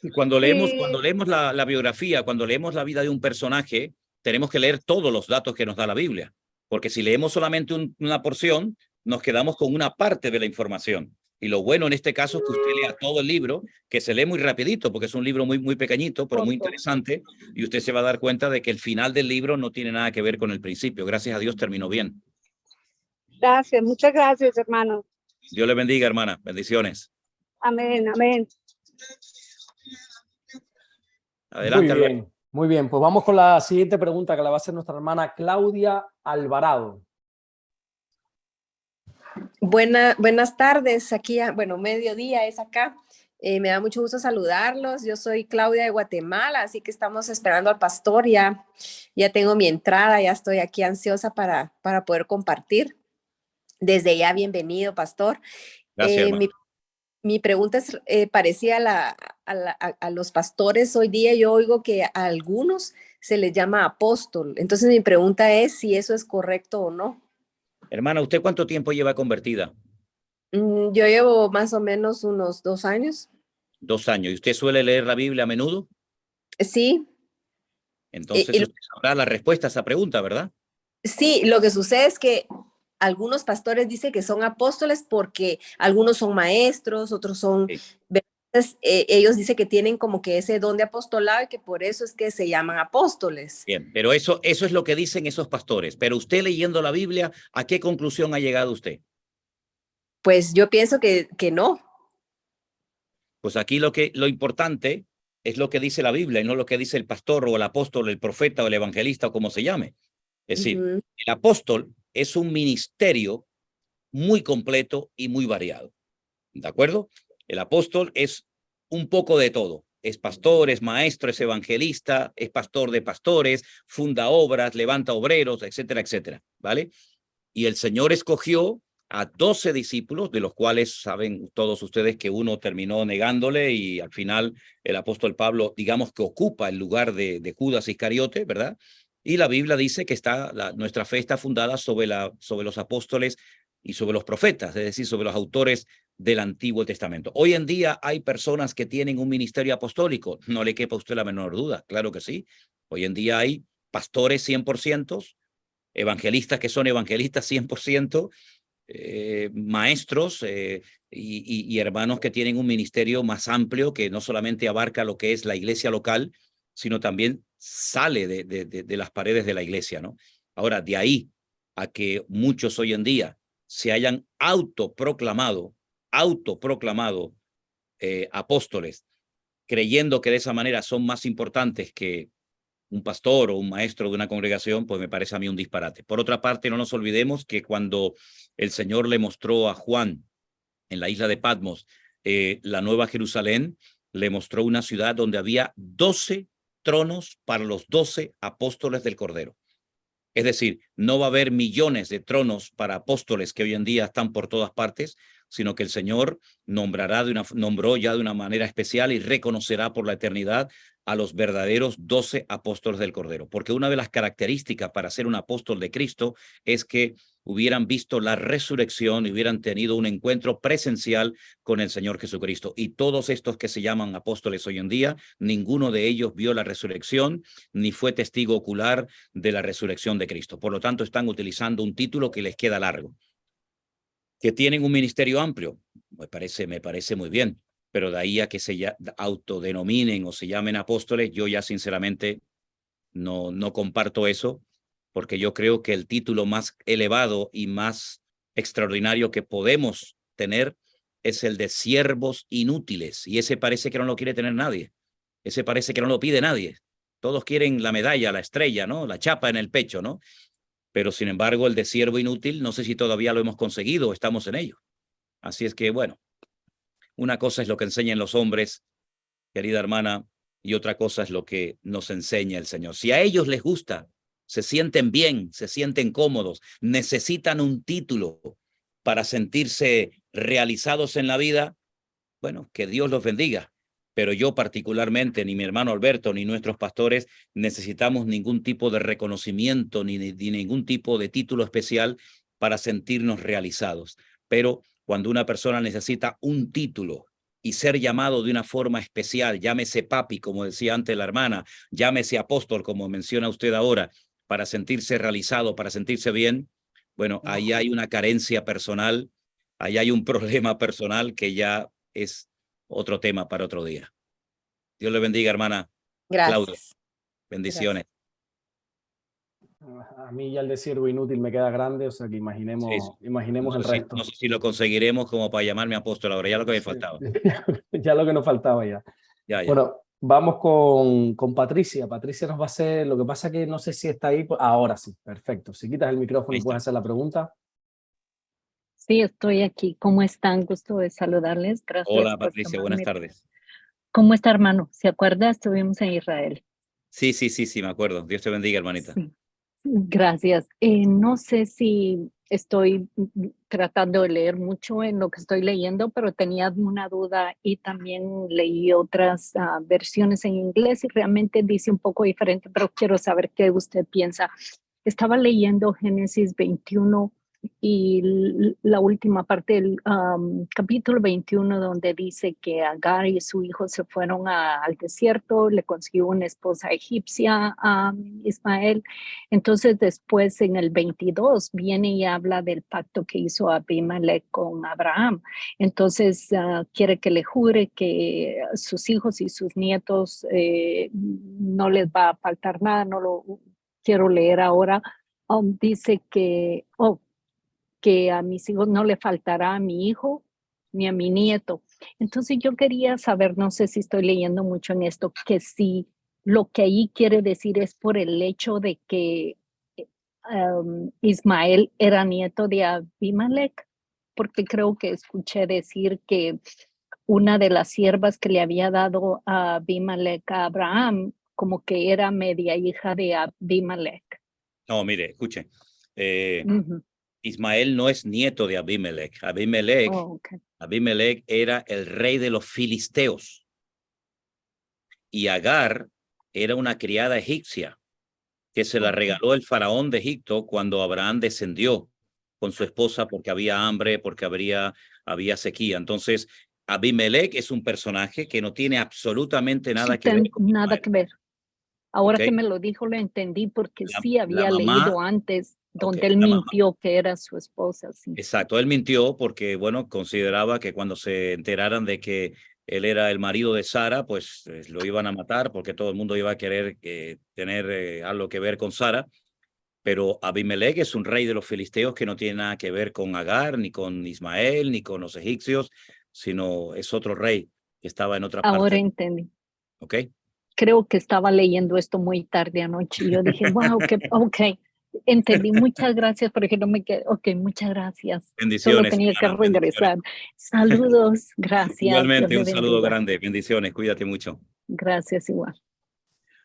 Y cuando leemos la biografía, cuando leemos la vida de un personaje, tenemos que leer todos los datos que nos da la Biblia, porque si leemos solamente una porción, nos quedamos con una parte de la información. Y lo bueno en este caso es que usted lea todo el libro, que se lee muy rapidito, porque es un libro muy, muy pequeñito, pero muy interesante, y usted se va a dar cuenta de que el final del libro no tiene nada que ver con el principio. Gracias a Dios terminó bien. Gracias, muchas gracias, hermano. Dios le bendiga, hermana. Bendiciones. Amén, amén. Adelante. Muy bien. Pues vamos con la siguiente pregunta que la va a hacer nuestra hermana Claudia Alvarado. Buenas tardes, aquí, bueno, mediodía es acá. Me da mucho gusto saludarlos. Yo soy Claudia de Guatemala, así que estamos esperando al pastor. Ya tengo mi entrada, ya estoy aquí ansiosa para poder compartir. Desde ya, bienvenido, pastor. Gracias, hermano. Mi pregunta es parecida a los pastores. Hoy día yo oigo que a algunos se les llama apóstol. Entonces mi pregunta es si eso es correcto o no. Hermana, ¿usted cuánto tiempo lleva convertida? Yo llevo más o menos unos 2 años. 2 años. ¿Y usted suele leer la Biblia a menudo? Sí. Entonces Y- usted sabrá la respuesta a esa pregunta, ¿verdad? Sí, lo que sucede es que algunos pastores dicen que son apóstoles porque algunos son maestros, otros son... Sí. Entonces, ellos dicen que tienen como que ese don de apostolado y que por eso es que se llaman apóstoles. Bien, pero eso es lo que dicen esos pastores. Pero usted leyendo la Biblia, ¿a qué conclusión ha llegado usted? Pues yo pienso que no. Pues aquí lo importante es lo que dice la Biblia y no lo que dice el pastor o el apóstol, el profeta o el evangelista o como se llame. Es decir, Ujú. el apóstol es un ministerio muy completo y muy variado. ¿De acuerdo? El apóstol es un poco de todo. Es pastor, es maestro, es evangelista, es pastor de pastores, funda obras, levanta obreros, etcétera, etcétera. ¿Vale? Y el Señor escogió a 12 discípulos, de los cuales saben todos ustedes que uno terminó negándole y al final el apóstol Pablo, digamos que ocupa el lugar de Judas Iscariote, ¿verdad? Y la Biblia dice que nuestra fe está fundada sobre los apóstoles y sobre los profetas, es decir, sobre los autores del Antiguo Testamento. Hoy en día hay personas que tienen un ministerio apostólico, no le quepa a usted la menor duda, claro que sí. Hoy en día hay pastores 100%, evangelistas que son evangelistas 100%, maestros y hermanos que tienen un ministerio más amplio que no solamente abarca lo que es la iglesia local, sino también sale de las paredes de la iglesia, ¿no? Ahora, de ahí a que muchos hoy en día se hayan autoproclamado apóstoles, creyendo que de esa manera son más importantes que un pastor o un maestro de una congregación, pues me parece a mí un disparate. Por otra parte, no nos olvidemos que cuando el Señor le mostró a Juan en la isla de Patmos la Nueva Jerusalén, le mostró una ciudad donde había 12 tronos para los 12 apóstoles del Cordero. Es decir, no va a haber millones de tronos para apóstoles que hoy en día están por todas partes, sino que el Señor nombró ya de una manera especial y reconocerá por la eternidad a los verdaderos 12 apóstoles del Cordero. Porque una de las características para ser un apóstol de Cristo es que hubieran visto la resurrección y hubieran tenido un encuentro presencial con el Señor Jesucristo. Y todos estos que se llaman apóstoles hoy en día, ninguno de ellos vio la resurrección ni fue testigo ocular de la resurrección de Cristo. Por lo tanto, están utilizando un título que les queda largo. Que tienen un ministerio amplio, me parece muy bien, pero de ahí a que se autodenominen o se llamen apóstoles, yo ya sinceramente no comparto eso, porque yo creo que el título más elevado y más extraordinario que podemos tener es el de siervos inútiles, y ese parece que no lo quiere tener nadie, ese parece que no lo pide nadie. Todos quieren la medalla, la estrella, ¿no? La chapa en el pecho, ¿no? Pero sin embargo, el de siervo inútil, no sé si todavía lo hemos conseguido o estamos en ello. Así es que, bueno, una cosa es lo que enseñan los hombres, querida hermana, y otra cosa es lo que nos enseña el Señor. Si a ellos les gusta, se sienten bien, se sienten cómodos, necesitan un título para sentirse realizados en la vida, bueno, que Dios los bendiga. Pero yo particularmente, ni mi hermano Alberto, ni nuestros pastores, necesitamos ningún tipo de reconocimiento, ni ningún tipo de título especial para sentirnos realizados. Pero cuando una persona necesita un título y ser llamado de una forma especial, llámese papi, como decía antes la hermana, llámese apóstol, como menciona usted ahora, para sentirse realizado, para sentirse bien, bueno, ahí hay una carencia personal, ahí hay un problema personal que ya es otro tema para otro día. Dios le bendiga, hermana Claudia. Gracias. Bendiciones. A mí ya el de siervo inútil me queda grande, o sea que imaginemos el resto. No sé si lo conseguiremos como para llamarme apóstol ahora, ya lo que me faltaba. Ya lo que nos faltaba ya. Ya. Bueno, vamos con Patricia. Patricia nos va a hacer, lo que pasa que no sé si está ahí. Ahora sí, perfecto. Si quitas el micrófono y puedes hacer la pregunta. Sí, estoy aquí. ¿Cómo están? Gusto de saludarles. Gracias. Hola, Patricia, buenas tardes. ¿Cómo está, hermano? ¿Se acuerda? Estuvimos en Israel. Sí, me acuerdo. Dios te bendiga, hermanita. Gracias. No sé si estoy tratando de leer mucho en lo que estoy leyendo, pero tenía una duda y también leí otras versiones en inglés y realmente dice un poco diferente, pero quiero saber qué usted piensa. Estaba leyendo Génesis 21 y la última parte del capítulo 21 donde dice que Agar y su hijo se fueron al desierto, le consiguió una esposa egipcia a Ismael. Entonces después en el 22 viene y habla del pacto que hizo Abimelech con Abraham. Entonces quiere que le jure que sus hijos y sus nietos no les va a faltar nada, no lo quiero leer ahora. Dice que a mis hijos no le faltará a mi hijo ni a mi nieto. Entonces yo quería saber, no sé si estoy leyendo mucho en esto, que si lo que ahí quiere decir es por el hecho de que Ismael era nieto de Abimelech, porque creo que escuché decir que una de las siervas que le había dado a Abimelech a Abraham, como que era media hija de Abimelech. No, mire, escuche. Ujú. Ismael no es nieto de Abimelech. Abimelech era el rey de los filisteos. Y Agar era una criada egipcia que se la regaló el faraón de Egipto cuando Abraham descendió con su esposa porque había hambre, porque había sequía. Entonces, Abimelech es un personaje que no tiene absolutamente nada que ver con nada Ismael. que ver. Ahora ¿Okay? que me lo dijo, lo entendí porque sí La había mamá, leído antes donde él la mamá. mintió que era su esposa. Sí. Exacto, él mintió porque, bueno, consideraba que cuando se enteraran de que él era el marido de Sara, pues lo iban a matar porque todo el mundo iba a querer tener algo que ver con Sara. Pero Abimelech es un rey de los filisteos que no tiene nada que ver con Agar, ni con Ismael, ni con los egipcios, sino es otro rey que estaba en otra parte. Ahora entendí. ¿Ok? Creo que estaba leyendo esto muy tarde anoche y yo dije, wow, ok, entendí. Muchas gracias, porque no me quedé. Ok, muchas gracias. Solo Bendiciones, tenía que hermana, regresar. bendiciones. Saludos, gracias. Igualmente, Dios un le saludo bendiga. grande. Bendiciones, cuídate mucho. Gracias igual.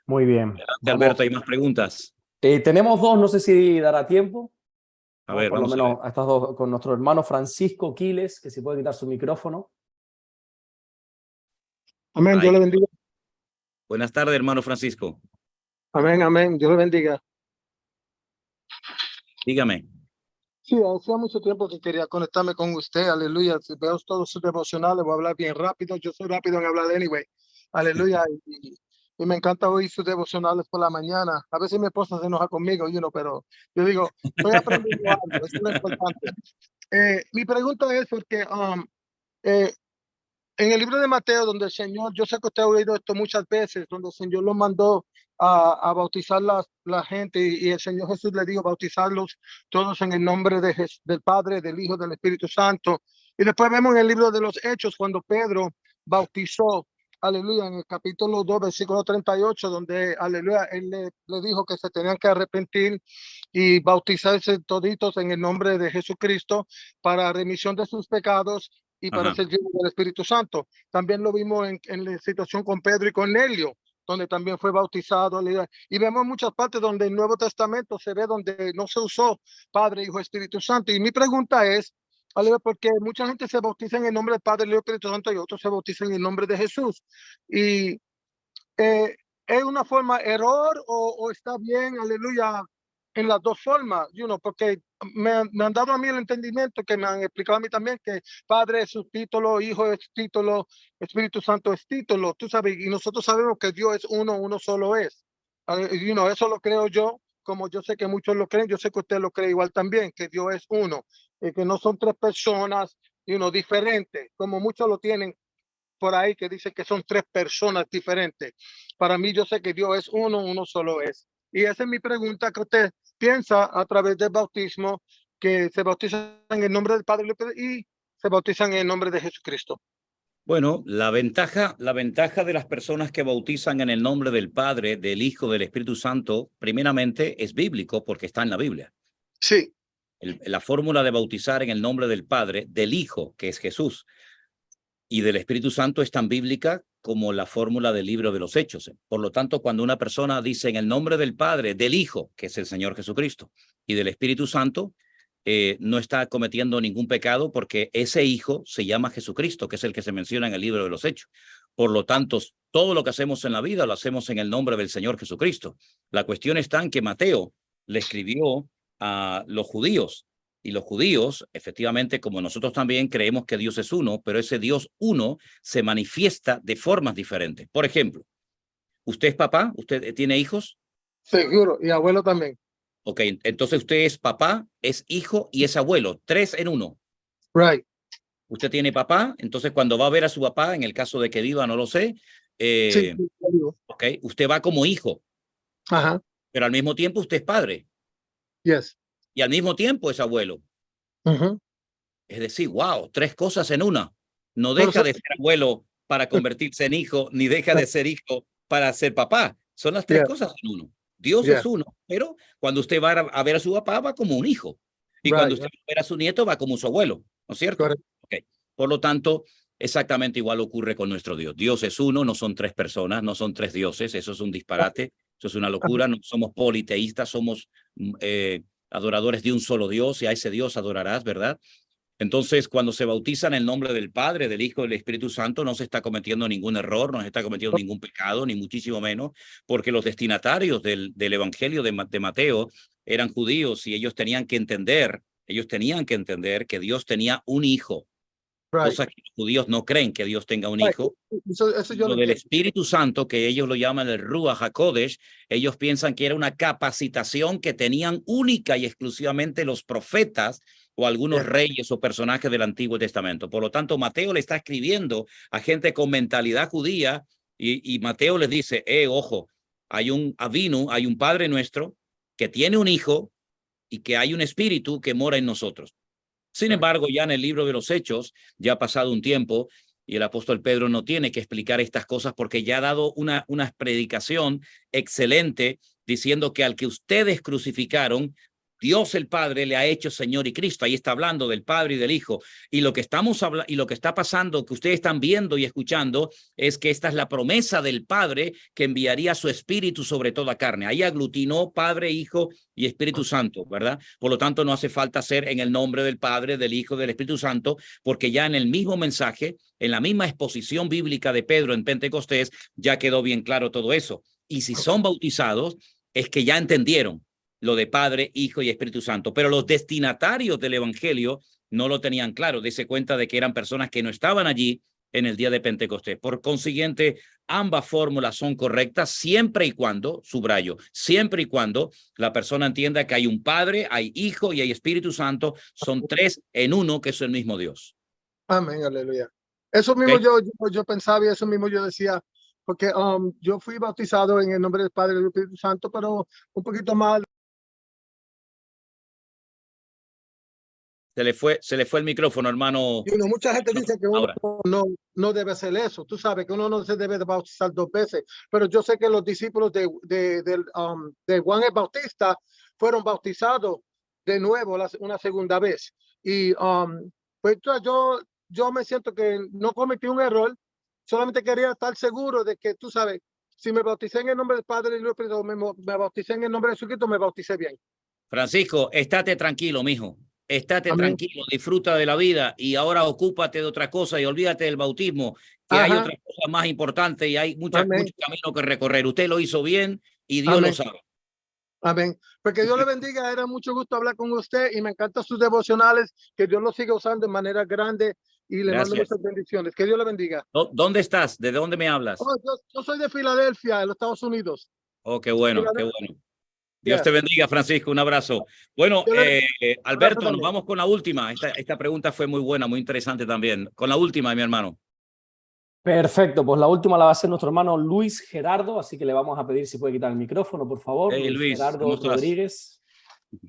Muy bien. Adelante, Alberto, ¿hay más preguntas? Tenemos dos, no sé si dará tiempo. A ver, por lo vamos a menos ver. a estas dos, con nuestro hermano Francisco Quiles, que si puede quitar su micrófono. Amén, Dios le bendiga. Buenas tardes, hermano Francisco. Amén, amén, Dios le bendiga. Dígame. Sí, hacía mucho tiempo que quería conectarme con usted, aleluya. Si veo todos sus devocionales, voy a hablar bien rápido. Yo soy rápido en hablar anyway, aleluya. Y me encanta oír sus devocionales por la mañana. A veces mi esposa se enoja conmigo, pero yo digo, estoy aprendiendo algo, eso es lo importante. Mi pregunta es porque en el libro de Mateo, donde el Señor, yo sé que usted ha oído esto muchas veces, donde el Señor lo mandó a bautizar la gente y el Señor Jesús le dijo bautizarlos todos en el nombre del Padre, del Hijo, del Espíritu Santo. Y después vemos en el libro de los Hechos cuando Pedro bautizó, aleluya, en el capítulo 2, versículo 38, donde, aleluya, él le dijo que se tenían que arrepentir y bautizarse toditos en el nombre de Jesucristo para remisión de sus pecados y para ser lleno del Espíritu Santo. También lo vimos en la situación con Pedro y Cornelio, donde también fue bautizado. Y vemos muchas partes donde el Nuevo Testamento se ve donde no se usó Padre, Hijo, Espíritu Santo. Y mi pregunta es, porque mucha gente se bautiza en el nombre del Padre, el Hijo, Espíritu Santo, y otros se bautizan en el nombre de Jesús. Y ¿es una forma error o está bien, aleluya, en las dos formas? Porque me han dado a mí el entendimiento, que me han explicado a mí también, que Padre es su título, Hijo es título, Espíritu Santo es título, tú sabes, y nosotros sabemos que Dios es uno solo es. Eso lo creo yo, como yo sé que muchos lo creen, yo sé que usted lo cree igual también, que Dios es uno, que no son tres personas, diferentes, como muchos lo tienen por ahí, que dice que son tres personas diferentes. Para mí, yo sé que Dios es uno solo es. Y esa es mi pregunta, que usted piensa a través del bautismo, que se bautizan en el nombre del Padre y se bautizan en el nombre de Jesucristo. Bueno, la ventaja de las personas que bautizan en el nombre del Padre, del Hijo, del Espíritu Santo, primeramente es bíblico porque está en la Biblia. Sí. La fórmula de bautizar en el nombre del Padre, del Hijo, que es Jesús, y del Espíritu Santo es tan bíblica como la fórmula del libro de los Hechos. Por lo tanto, cuando una persona dice en el nombre del Padre, del Hijo, que es el Señor Jesucristo, y del Espíritu Santo, no está cometiendo ningún pecado porque ese Hijo se llama Jesucristo, que es el que se menciona en el libro de los Hechos. Por lo tanto, todo lo que hacemos en la vida lo hacemos en el nombre del Señor Jesucristo. La cuestión está en que Mateo le escribió a los judíos, y los judíos, efectivamente, como nosotros también creemos que Dios es uno, pero ese Dios uno se manifiesta de formas diferentes. Por ejemplo, ¿usted es papá? ¿Usted tiene hijos? Seguro, y abuelo también. Ok, entonces usted es papá, es hijo y es abuelo, 3 en 1. Right. Usted tiene papá, entonces cuando va a ver a su papá, en el caso de que viva, no lo sé, Sí, ok, usted va como hijo, ajá, pero al mismo tiempo usted es padre yes. y al mismo tiempo es abuelo. Ujú. Es decir, wow, 3 cosas en una. No Por deja eso- de ser abuelo para convertirse en hijo, ni deja de ser hijo para ser papá. Son las 3 Yeah, cosas en uno. Dios yeah, es uno, pero cuando usted va a ver a su papá, va como un hijo. Y cuando right, usted va a ver a su nieto, va como su abuelo, ¿no es cierto? correcto. Okay. Por lo tanto, exactamente igual ocurre con nuestro Dios. Dios es uno, no son 3 personas, no son 3 dioses. Eso es un disparate, eso es una locura. No somos politeístas, somos adoradores de un solo Dios, y a ese Dios adorarás, ¿verdad? Entonces, cuando se bautiza en el nombre del Padre, del Hijo y del Espíritu Santo, no se está cometiendo ningún error, no se está cometiendo ningún pecado, ni muchísimo menos, porque los destinatarios del Evangelio de Mateo eran judíos y ellos tenían que entender que Dios tenía un hijo, Right. cosa que los judíos no creen que Dios tenga un Right. hijo. Eso yo Lo lo del entiendo. Espíritu Santo, que ellos lo llaman el Ruach HaKodesh, ellos piensan que era una capacitación que tenían única y exclusivamente los profetas o algunos Yeah. reyes o personajes del Antiguo Testamento. Por lo tanto, Mateo le está escribiendo a gente con mentalidad judía y Mateo les dice, ojo, hay un Avinu, hay un Padre nuestro que tiene un hijo y que hay un espíritu que mora en nosotros. Sin embargo, ya en el libro de los Hechos, ya ha pasado un tiempo y el apóstol Pedro no tiene que explicar estas cosas porque ya ha dado una predicación excelente diciendo que al que ustedes crucificaron, Dios el Padre le ha hecho Señor y Cristo. Ahí está hablando del Padre y del Hijo. Y lo que estamos hablando y lo que está pasando, que ustedes están viendo y escuchando, es que esta es la promesa del Padre que enviaría su Espíritu sobre toda carne. Ahí aglutinó Padre, Hijo y Espíritu Santo, ¿verdad? Por lo tanto, no hace falta ser en el nombre del Padre, del Hijo, del Espíritu Santo, porque ya en el mismo mensaje, en la misma exposición bíblica de Pedro en Pentecostés, ya quedó bien claro todo eso. Y si son bautizados, es que ya entendieron lo de Padre, Hijo y Espíritu Santo, pero los destinatarios del Evangelio no lo tenían claro. Dese cuenta de que eran personas que no estaban allí en el día de Pentecostés. Por consiguiente, ambas fórmulas son correctas siempre y cuando, subrayo, siempre y cuando la persona entienda que hay un Padre, hay Hijo y hay Espíritu Santo, son 3 en uno, que es el mismo Dios. Amén, aleluya. Eso mismo yo pensaba y eso mismo yo decía, porque yo fui bautizado en el nombre del Padre y del Espíritu Santo, pero un poquito más. Se le fue el micrófono, hermano. Mucha gente dice que uno no debe hacer eso. Tú sabes que uno no se debe de bautizar 2 veces, pero yo sé que los discípulos de Juan el Bautista fueron bautizados de nuevo una segunda vez. Y pues yo me siento que no cometí un error, solamente quería estar seguro de que, tú sabes, si me bauticé en el nombre del Padre y del Espíritu, me bauticé en el nombre de Jesucristo, me bauticé bien. Francisco, estate tranquilo, mijo. Estate Amén. tranquilo, disfruta de la vida y ahora ocúpate de otra cosa y olvídate del bautismo, que hay otras cosas más importantes y hay mucho camino que recorrer. Usted lo hizo bien y Dios lo sabe. Amén. Porque Dios le bendiga. Era mucho gusto hablar con usted y me encantan sus devocionales. Que Dios los siga usando de manera grande y le mando muchas bendiciones. Que Dios le bendiga. ¿Dónde estás? ¿De dónde me hablas? Yo soy de Filadelfia, en los Estados Unidos. Oh, qué bueno, qué bueno. Dios te bendiga, Francisco. Un abrazo. Bueno, Alberto, nos vamos con la última. Esta pregunta fue muy buena, muy interesante también. Con la última, mi hermano. Perfecto, pues la última la va a hacer nuestro hermano Luis Gerardo, así que le vamos a pedir si puede quitar el micrófono, por favor. Luis Gerardo Rodríguez.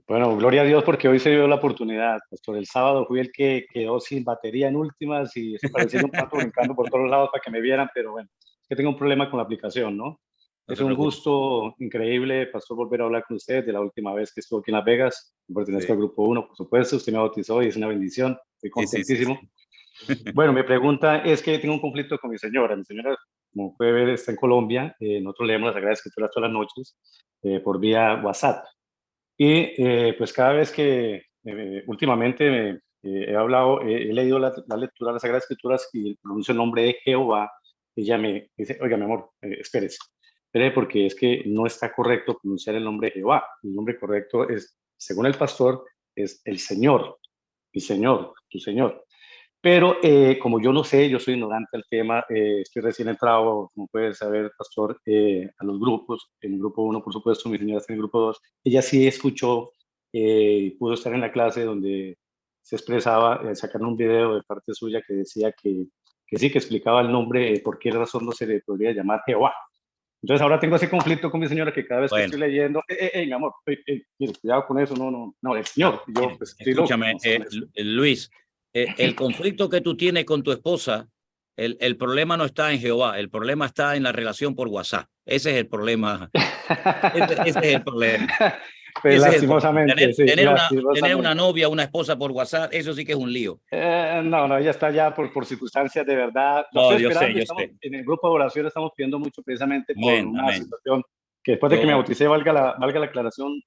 Bueno, gloria a Dios porque hoy se dio la oportunidad. Pastor, el sábado fui el que quedó sin batería en últimas y eso parecía un pato brincando por todos lados para que me vieran, pero bueno, es que tengo un problema con la aplicación, ¿no? Es un gusto increíble, Pastor, volver a hablar con usted de la última vez que estuvo aquí en Las Vegas. Pertenezco al Grupo 1, por supuesto. Usted me bautizó y es una bendición. Estoy contentísimo. Bueno, mi pregunta es que tengo un conflicto con mi señora. Mi señora como puede ver, está en Colombia. Nosotros leemos las Sagradas Escrituras todas las noches por vía WhatsApp. Y pues cada vez que últimamente he hablado, he leído la lectura de las Sagradas Escrituras y pronuncio el nombre de Jehová, ella me dice, oiga, mi amor, espérese, porque es que no está correcto pronunciar el nombre de Jehová. El nombre correcto es, según el pastor, es el Señor, mi Señor, tu Señor. Pero como yo no sé, yo soy ignorante al tema, estoy recién entrado, como puede saber, pastor, a los grupos, en el grupo 1, por supuesto, mi señora está en el grupo 2, ella sí escuchó y pudo estar en la clase donde se expresaba, sacaron un video de parte suya que decía que sí, que explicaba el nombre, por qué razón no se le podría llamar Jehová. Entonces ahora tengo ese conflicto con mi señora que cada vez que estoy leyendo, mi amor, mire, cuidado con eso, no, el Señor. Yo, pues, escúchame, Luis, el conflicto que tú tienes con tu esposa, el problema no está en Jehová, el problema está en la relación por WhatsApp. Ese es el problema. Ese es el problema. Pues lastimosamente, tener una novia, una esposa por WhatsApp, eso sí que es un lío. No, ella está ya por circunstancias de verdad. No, yo sé. En el grupo de oración estamos pidiendo mucho precisamente por una situación que después de que me bauticé, valga la aclaración,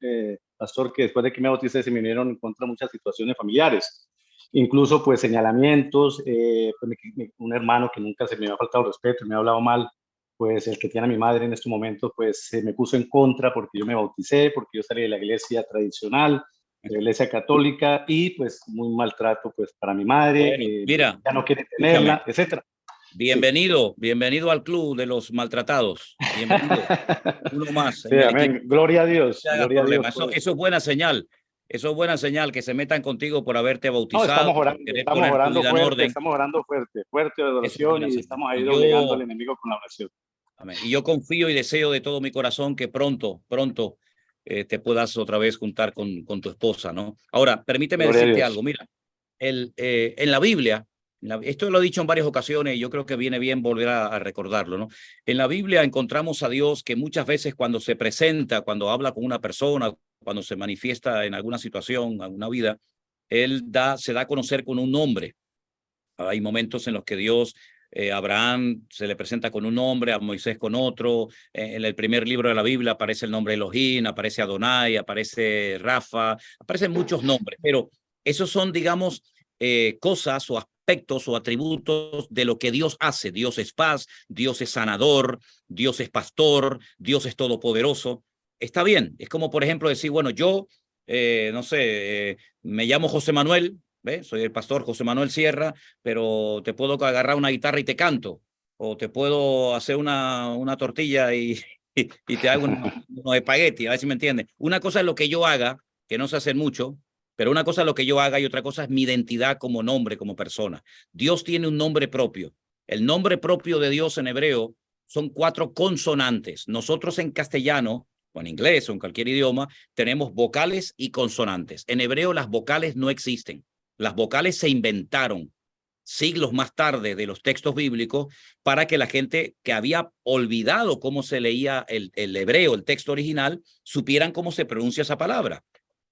pastor, que después de que me bauticé se me vinieron en contra muchas situaciones familiares. Incluso pues señalamientos, un hermano que nunca se me ha faltado respeto, me ha hablado mal, pues el que tiene a mi madre en este momento, pues se me puso en contra porque yo me bauticé, porque yo salí de la iglesia tradicional, de la iglesia católica, y pues muy maltrato pues para mi madre, bueno, mira, ya no quiere tenerla, etcétera. Bienvenido, bienvenido al club de los maltratados. Bienvenido. Uno más. Sí, amén. Gloria a Dios. Gloria a Dios eso es buena señal. Eso es buena señal, que se metan contigo por haberte bautizado. No, estamos orando fuerte de oración, y estamos ahí doblegando al enemigo con la oración. Amén. Y yo confío y deseo de todo mi corazón que pronto te puedas otra vez juntar con tu esposa, ¿no? Ahora, permíteme decirte algo. Mira, en la Biblia, esto lo he dicho en varias ocasiones y yo creo que viene bien volver a recordarlo, ¿no? En la Biblia encontramos a Dios que muchas veces cuando se presenta, cuando habla con una persona, cuando se manifiesta en alguna situación, en alguna vida, Él se da a conocer con un nombre. Hay momentos en los que Dios, a Abraham se le presenta con un nombre, a Moisés con otro. En el primer libro de la Biblia aparece el nombre Elohim, aparece Adonai, aparece Rafa, aparecen muchos nombres, pero esos son, digamos, cosas o aspectos o atributos de lo que Dios hace. Dios es paz, Dios es sanador, Dios es pastor, Dios es todopoderoso. Está bien, es como por ejemplo decir, bueno, yo, no sé, me llamo José Manuel, ¿ves? Soy el pastor José Manuel Sierra, pero te puedo agarrar una guitarra y te canto, o te puedo hacer una tortilla y te hago unos espagueti, a ver si me entiendes. Una cosa es lo que yo haga, que no se hace mucho, pero una cosa es lo que yo haga y otra cosa es mi identidad como nombre, como persona. Dios tiene un nombre propio. El nombre propio de Dios en hebreo son 4 consonantes. Nosotros en castellano, o en inglés o en cualquier idioma, tenemos vocales y consonantes. En hebreo las vocales no existen. Las vocales se inventaron siglos más tarde de los textos bíblicos para que la gente que había olvidado cómo se leía el hebreo, el texto original, supieran cómo se pronuncia esa palabra,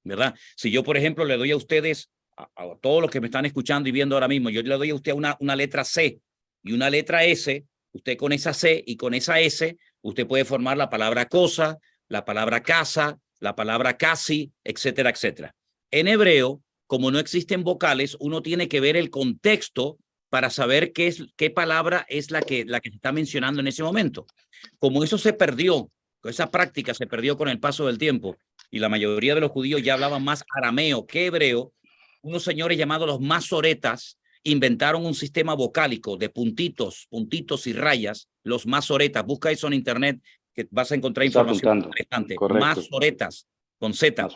¿verdad? Si yo, por ejemplo, le doy a ustedes, a todos los que me están escuchando y viendo ahora mismo, yo le doy a usted una letra C y una letra S, usted con esa C y con esa S, usted puede formar la palabra cosa, la palabra casa, la palabra casi, etcétera, etcétera. En hebreo, como no existen vocales, uno tiene que ver el contexto para saber qué palabra es la que se está mencionando en ese momento. Como eso se perdió, esa práctica se perdió con el paso del tiempo, y la mayoría de los judíos ya hablaban más arameo que hebreo, unos señores llamados los masoretas inventaron un sistema vocálico de puntitos y rayas, los masoretas. Busca eso en internet, que vas a encontrar información interesante. Masoretas, con Z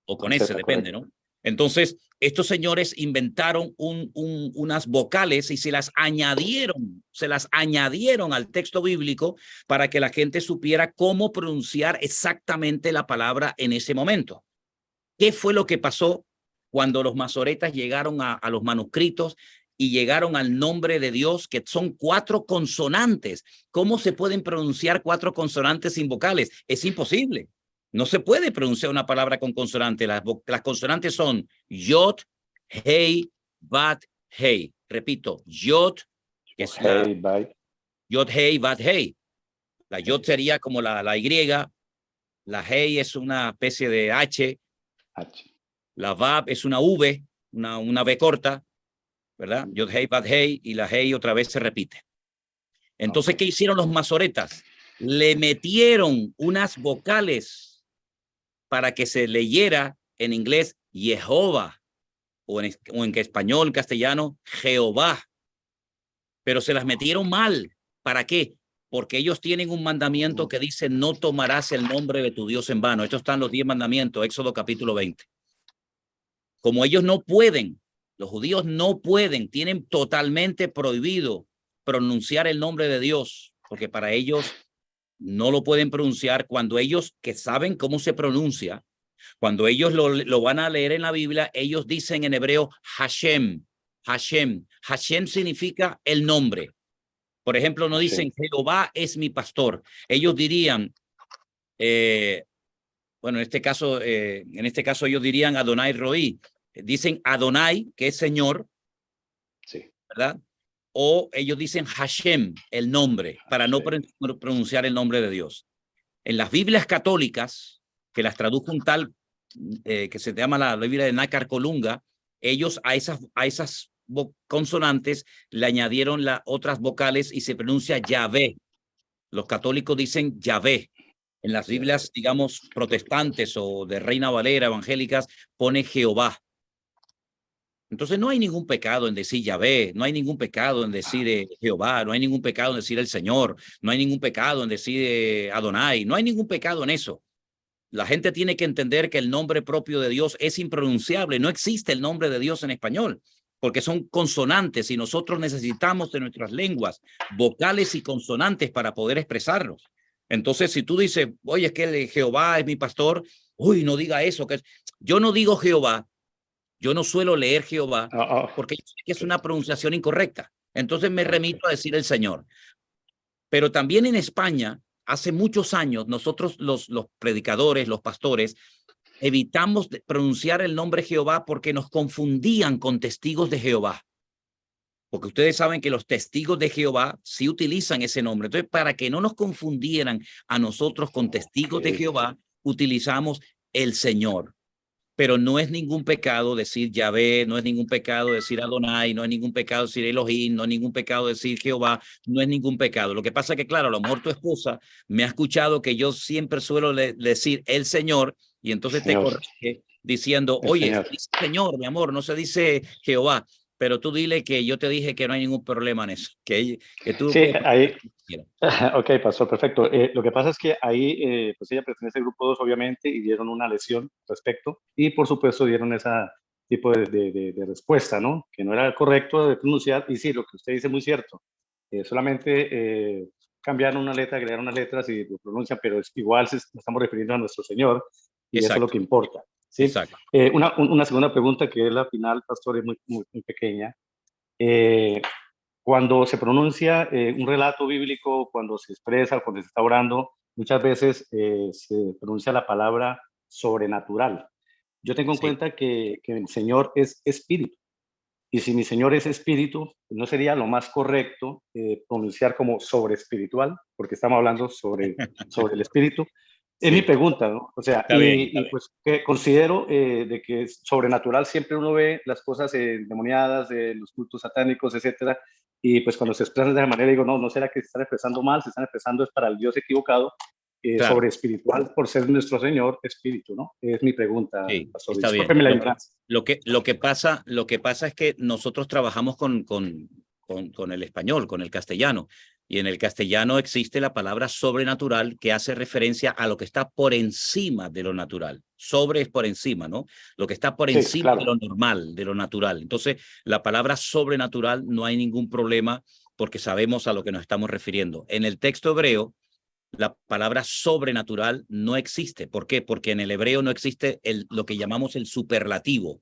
o con S, depende, ¿no? Entonces, estos señores inventaron unas vocales y se las añadieron al texto bíblico para que la gente supiera cómo pronunciar exactamente la palabra en ese momento. ¿Qué fue lo que pasó cuando los masoretas llegaron a los manuscritos y llegaron al nombre de Dios, que son 4 consonantes? ¿Cómo se pueden pronunciar 4 consonantes sin vocales? Es imposible. No se puede pronunciar una palabra con consonante. Las consonantes son Yod, Hei, Bat, Hei. Repito, Yod, que es Yod Hei Vav Hei. La Yod sería como la Y, la Hei es una especie de H, la Vav es una V, una V corta, ¿verdad? Yod Hei Vav Hei, y la Hei otra vez se repite. Entonces, ¿qué hicieron los masoretas? Le metieron unas vocales para que se leyera en inglés Jehová, o en español, castellano, Jehová. Pero se las metieron mal. ¿Para qué? Porque ellos tienen un mandamiento que dice: no tomarás el nombre de tu Dios en vano. Estos están los 10 mandamientos, Éxodo capítulo 20. Como ellos no pueden, los judíos no pueden, tienen totalmente prohibido pronunciar el nombre de Dios, porque para ellos no lo pueden pronunciar. Cuando ellos, que saben cómo se pronuncia, cuando ellos lo van a leer en la Biblia, ellos dicen en hebreo Hashem, Hashem. Hashem significa el nombre. Por ejemplo, no dicen Jehová es mi pastor. Ellos dirían, bueno, en este caso ellos dirían Adonai Roí. Dicen Adonai, que es Señor, ¿verdad? O ellos dicen Hashem, el nombre, para no pronunciar el nombre de Dios. En las Biblias católicas, que las tradujo un tal que se llama la Biblia de Nácar Colunga, ellos a esas consonantes le añadieron las otras vocales y se pronuncia Yahvé. Los católicos dicen Yahvé. En las Biblias, digamos, protestantes o de Reina Valera, evangélicas, pone Jehová. Entonces no hay ningún pecado en decir Yahvé, no hay ningún pecado en decir Jehová, no hay ningún pecado en decir el Señor, no hay ningún pecado en decir Adonai, no hay ningún pecado en eso. La gente tiene que entender que el nombre propio de Dios es impronunciable. No existe el nombre de Dios en español, porque son consonantes y nosotros necesitamos de nuestras lenguas vocales y consonantes para poder expresarnos. Entonces, si tú dices, oye, es que Jehová es mi pastor, uy, no diga eso. Yo no digo Jehová, yo no suelo leer Jehová porque es una pronunciación incorrecta. Entonces me remito a decir el Señor. Pero también en España, hace muchos años, nosotros los predicadores, los pastores, evitamos pronunciar el nombre Jehová porque nos confundían con testigos de Jehová. Porque ustedes saben que los testigos de Jehová sí utilizan ese nombre. Entonces, para que no nos confundieran a nosotros con testigos de Jehová, utilizamos el Señor. Pero no es ningún pecado decir Yahvé, no es ningún pecado decir Adonai, no es ningún pecado decir Elohim, no es ningún pecado decir Jehová, no es ningún pecado. Lo que pasa es que, claro, a lo mejor tu esposa me ha escuchado que yo siempre suelo decir el Señor, y entonces te corrige diciendo, oye, se dice Señor, mi amor, no se dice Jehová, pero tú dile que yo te dije que no hay ningún problema en eso. Que tú sí, ahí. Ok, pastor, perfecto. Lo que pasa es que ahí, pues ella pertenece al grupo 2, obviamente, y dieron una lección al respecto, y por supuesto dieron ese tipo de respuesta, ¿no? Que no era correcto de pronunciar, y sí, lo que usted dice es muy cierto. Solamente cambiaron una letra, agregaron unas letras y lo pronuncian, pero igual estamos refiriendo a nuestro Señor, y eso es lo que importa. ¿Sí? Exacto. Una segunda pregunta, que es la final, pastor, es muy pequeña. Cuando se pronuncia un relato bíblico, cuando se expresa, cuando se está orando, muchas veces se pronuncia la palabra sobrenatural. Yo tengo en cuenta que el Señor es espíritu. Y si mi Señor es espíritu, ¿no sería lo más correcto pronunciar como sobre espiritual? Porque estamos hablando sobre el espíritu. Es mi pregunta, ¿no? O sea, pues que considero de que sobrenatural siempre uno ve las cosas endemoniadas, los cultos satánicos, etcétera, y pues cuando se expresan de esa manera digo, no será que se están expresando mal, se están expresando es para el Dios equivocado, sobre espiritual por ser nuestro Señor espíritu, ¿no? Es mi pregunta. Sí, pastor. está bien. Lo que pasa es que nosotros trabajamos con el español, con el castellano. Y en el castellano existe la palabra sobrenatural que hace referencia a lo que está por encima de lo natural. Sobre es por encima, ¿no? Lo que está por encima de lo normal, de lo natural. Entonces, la palabra sobrenatural no hay ningún problema porque sabemos a lo que nos estamos refiriendo. En el texto hebreo, la palabra sobrenatural no existe. ¿Por qué? Porque en el hebreo no existe lo que llamamos el superlativo.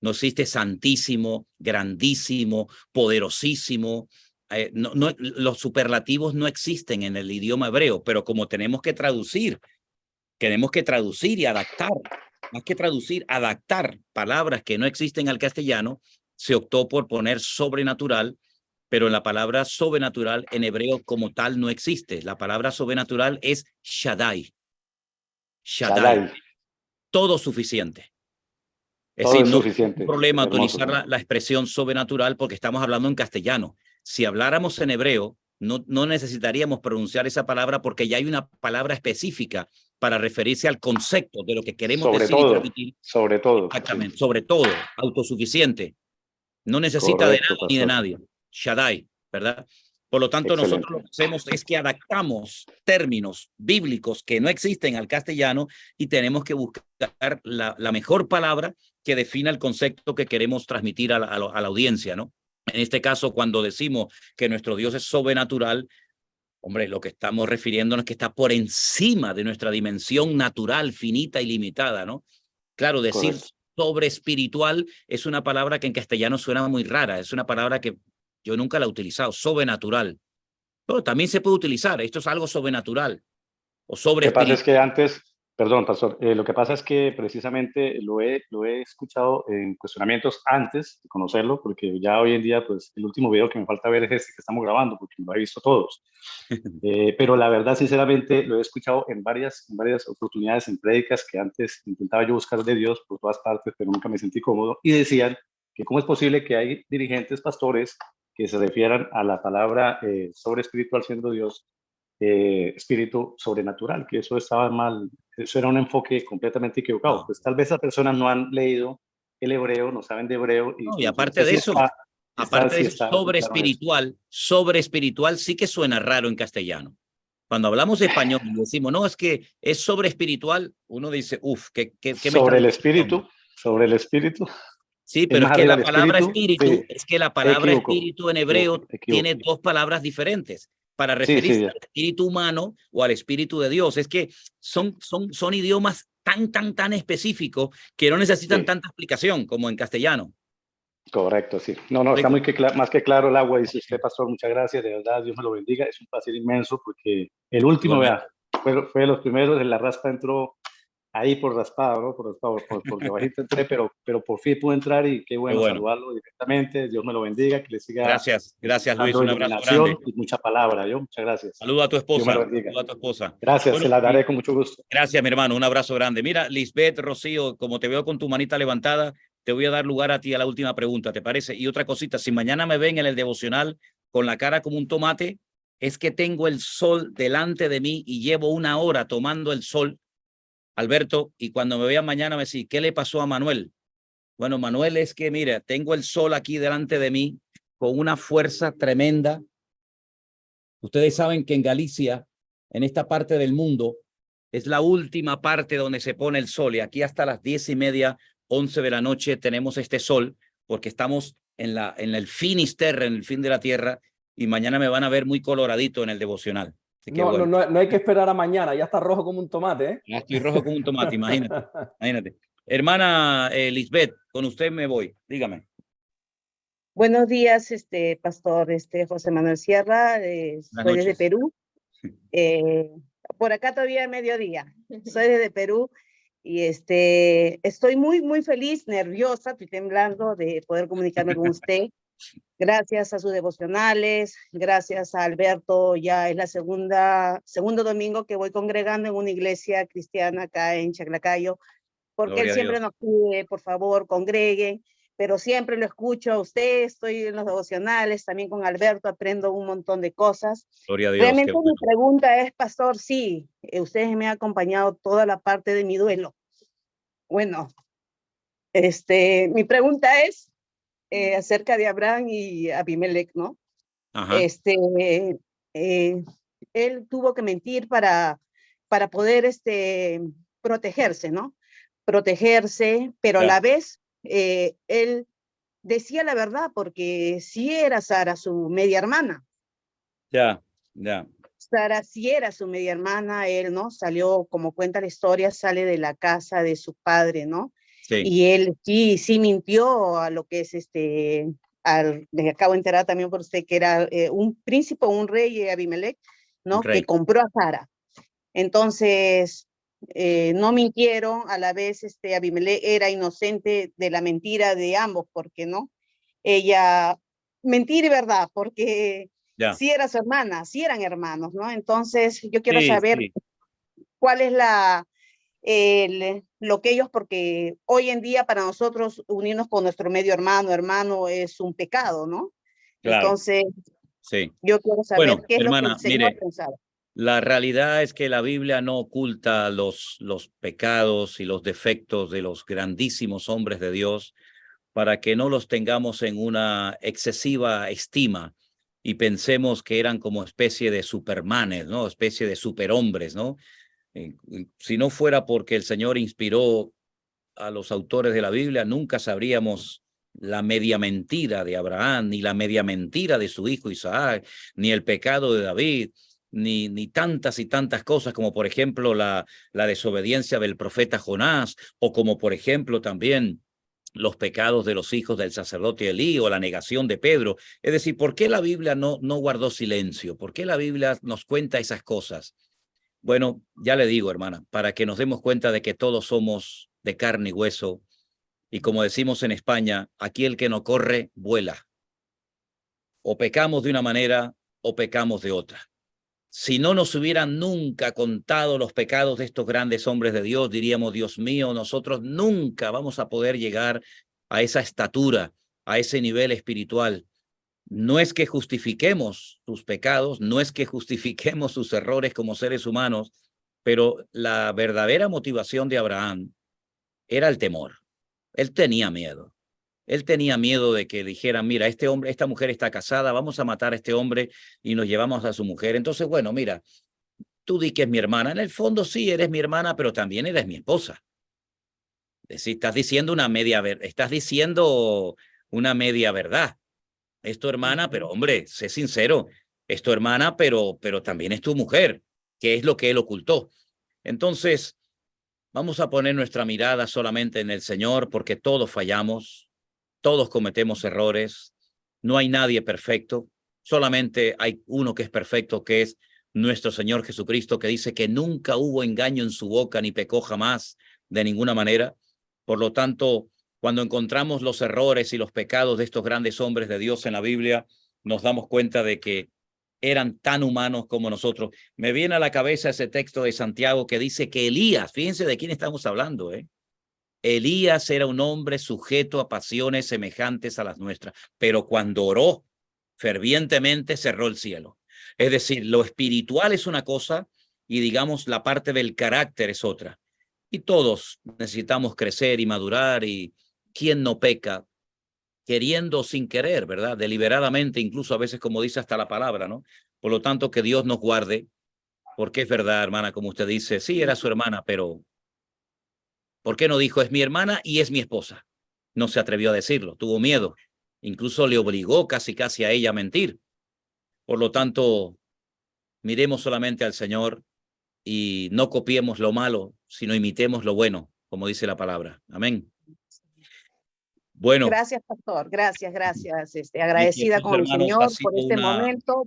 No existe santísimo, grandísimo, poderosísimo. Los superlativos no existen en el idioma hebreo, pero como tenemos que traducir y adaptar, más que traducir, adaptar palabras que no existen al castellano, se optó por poner sobrenatural pero la palabra sobrenatural en hebreo como tal no existe. La palabra sobrenatural es Shaddai. Shaddai. Todo suficiente. Es Todo decir, es no suficiente. es un problema Hermoso. utilizar la expresión sobrenatural porque estamos hablando en castellano. Si habláramos en hebreo, no necesitaríamos pronunciar esa palabra porque ya hay una palabra específica para referirse al concepto de lo que queremos Sobre decir y todo, transmitir. sobre todo. Exactamente, sobre todo, autosuficiente. No necesita Correcto, de nada ni de pastor. nadie. Shaddai, ¿verdad? Por lo tanto, Excelente. nosotros lo que hacemos es que adaptamos términos bíblicos que no existen al castellano y tenemos que buscar la mejor palabra que defina el concepto que queremos transmitir a la audiencia, ¿no? En este caso, cuando decimos que nuestro Dios es sobrenatural, hombre, lo que estamos refiriéndonos es que está por encima de nuestra dimensión natural, finita y limitada, ¿no? Claro, decir Correcto. sobre espiritual es una palabra que en castellano suena muy rara, es una palabra que yo nunca la he utilizado, sobrenatural. Pero también se puede utilizar, esto es algo sobrenatural o sobre Lo que pasa es que espiritual. antes, perdón, pastor, lo que pasa es que precisamente lo he escuchado en cuestionamientos antes de conocerlo, porque ya hoy en día, pues el último video que me falta ver es este que estamos grabando, porque lo he visto todos. Pero la verdad, sinceramente, lo he escuchado en varias oportunidades en prédicas que antes intentaba yo buscar de Dios por todas partes, pero nunca me sentí cómodo, y decían que cómo es posible que hay dirigentes, pastores, que se refieran a la palabra sobre espiritual siendo Dios, espíritu sobrenatural, que eso estaba mal, eso era un enfoque completamente equivocado. No. Pues tal vez las personas no han leído el hebreo, no saben de hebreo. Y aparte de eso, sobre espiritual sí que suena raro en castellano. Cuando hablamos español y decimos, no, es que es sobre espiritual, uno dice, uff, ¿qué me está sobre el diciendo? espíritu. Sí, pero es que la palabra espíritu, sí. es que la palabra espíritu en hebreo tiene dos palabras diferentes para referirse al espíritu humano o al espíritu de Dios. Es que son idiomas tan específicos que no necesitan tanta explicación como en castellano. Correcto, sí. No, está muy más que claro el agua, dice usted, pastor, muchas gracias, de verdad, Dios me lo bendiga, es un placer inmenso porque el último, vea, fue de los primeros, en la raspa entró ahí por raspado, ¿no? Por debajito entré, pero por fin pude entrar y qué bueno, saludarlo directamente, Dios me lo bendiga, que le siga. Gracias Luis, un abrazo grande. Y mucha palabra, muchas gracias. Saluda a tu esposa. Saluda a tu esposa. Gracias, se la daré con mucho gusto. Gracias, mi hermano, un abrazo grande. Mira, Lisbeth, Rocío, como te veo con tu manita levantada, te voy a dar lugar a ti a la última pregunta, ¿te parece? Y otra cosita, si mañana me ven en el devocional con la cara como un tomate, es que tengo el sol delante de mí y llevo 1 hora tomando el sol, Alberto, y cuando me vean mañana me decís, ¿qué le pasó a Manuel? Bueno, Manuel, es que, mira, tengo el sol aquí delante de mí con una fuerza tremenda. Ustedes saben que en Galicia, en esta parte del mundo, es la última parte donde se pone el sol, y aquí hasta las 10:30, 11 de la noche tenemos este sol, porque estamos en el Finisterre, en el fin de la tierra, y mañana me van a ver muy coloradito en el devocional. Así que No hay que esperar a mañana, ya está rojo como un tomate, ¿eh? Ya estoy rojo como un tomate, imagínate. Hermana Lisbeth, con usted me voy, dígame. Buenos días, pastor José Manuel Sierra, soy desde Perú. Por acá todavía es mediodía. Soy desde Perú y estoy muy feliz, nerviosa, estoy temblando de poder comunicarme con usted. Gracias a sus devocionales, gracias a Alberto, ya es la segundo domingo que voy congregando en una iglesia cristiana acá en Chaclacayo, porque Gloria él siempre nos pide, por favor, congreguen, pero siempre lo escucho a usted, estoy en los devocionales, también con Alberto aprendo un montón de cosas. Gloria a Dios. Realmente mi pregunta es, pastor, sí, ustedes me han acompañado toda la parte de mi duelo. Bueno, mi pregunta es acerca de Abraham y Abimelech, ¿no? Ajá. Él tuvo que mentir para poder protegerse, ¿no? Protegerse, pero a la vez él decía la verdad porque sí era Sara su media hermana. Ya. Sara sí era su media hermana, él, ¿no? Salió, como cuenta la historia, sale de la casa de su padre, ¿no? Sí. Y él sí mintió a lo que es me acabo de enterar también por usted que era un príncipe, un rey, Abimelech, ¿no? Que compró a Sara. Entonces, no mintieron, a la vez Abimelech era inocente de la mentira de ambos, porque no, ella mentira y verdad, porque Ya. sí era su hermana, sí eran hermanos, ¿no? Entonces yo quiero Sí, saber sí. cuál es lo que ellos, porque hoy en día para nosotros unirnos con nuestro medio hermano es un pecado, ¿no? Claro, Entonces sí. yo quiero saber Bueno, qué es lo que el hermana, Señor mire, pensaba. la realidad es que la Biblia no oculta los pecados y los defectos de los grandísimos hombres de Dios para que no los tengamos en una excesiva estima y pensemos que eran como especie de supermanes, ¿no? Especie de superhombres, ¿no? Si no fuera porque el Señor inspiró a los autores de la Biblia, nunca sabríamos la media mentira de Abraham, ni la media mentira de su hijo Isaac, ni el pecado de David, ni tantas y tantas cosas como por ejemplo la desobediencia del profeta Jonás, o como por ejemplo también los pecados de los hijos del sacerdote Elí o la negación de Pedro. Es decir, ¿por qué la Biblia no guardó silencio? ¿Por qué la Biblia nos cuenta esas cosas? Bueno, ya le digo, hermana, para que nos demos cuenta de que todos somos de carne y hueso, y como decimos en España, aquí el que no corre, vuela. O pecamos de una manera o pecamos de otra. Si no nos hubieran nunca contado los pecados de estos grandes hombres de Dios, diríamos, Dios mío, nosotros nunca vamos a poder llegar a esa estatura, a ese nivel espiritual. No es que justifiquemos sus pecados, no es que justifiquemos sus errores como seres humanos, pero la verdadera motivación de Abraham era el temor. Él tenía miedo. Él tenía miedo de que dijeran, mira, este hombre, esta mujer está casada, vamos a matar a este hombre y nos llevamos a su mujer. Entonces, bueno, mira, tú di que es mi hermana. En el fondo sí, eres mi hermana, pero también eres mi esposa. Es decir, estás diciendo una media verdad. Es tu hermana, pero hombre, sé sincero, es tu hermana, pero también es tu mujer, que es lo que él ocultó. Entonces, vamos a poner nuestra mirada solamente en el Señor, porque todos fallamos. Todos cometemos errores, no hay nadie perfecto, solamente hay uno que es perfecto, que es nuestro Señor Jesucristo, que dice que nunca hubo engaño en su boca ni pecó jamás de ninguna manera. Por lo tanto, cuando encontramos los errores y los pecados de estos grandes hombres de Dios en la Biblia, nos damos cuenta de que eran tan humanos como nosotros. Me viene a la cabeza ese texto de Santiago que dice que Elías, fíjense de quién estamos hablando, Elías era un hombre sujeto a pasiones semejantes a las nuestras, pero cuando oró fervientemente cerró el cielo. Es decir, lo espiritual es una cosa y digamos la parte del carácter es otra. Y todos necesitamos crecer y madurar, y ¿quién no peca? Queriendo sin querer, ¿verdad? Deliberadamente, incluso a veces, como dice hasta la palabra, ¿no? Por lo tanto, que Dios nos guarde, porque es verdad, hermana, como usted dice, sí, era su hermana, pero ¿por qué no dijo es mi hermana y es mi esposa? No se atrevió a decirlo, tuvo miedo. Incluso le obligó casi a ella a mentir. Por lo tanto, miremos solamente al Señor y no copiemos lo malo, sino imitemos lo bueno, como dice la palabra. Amén. Bueno. Gracias, pastor. Gracias. Agradecida con el Señor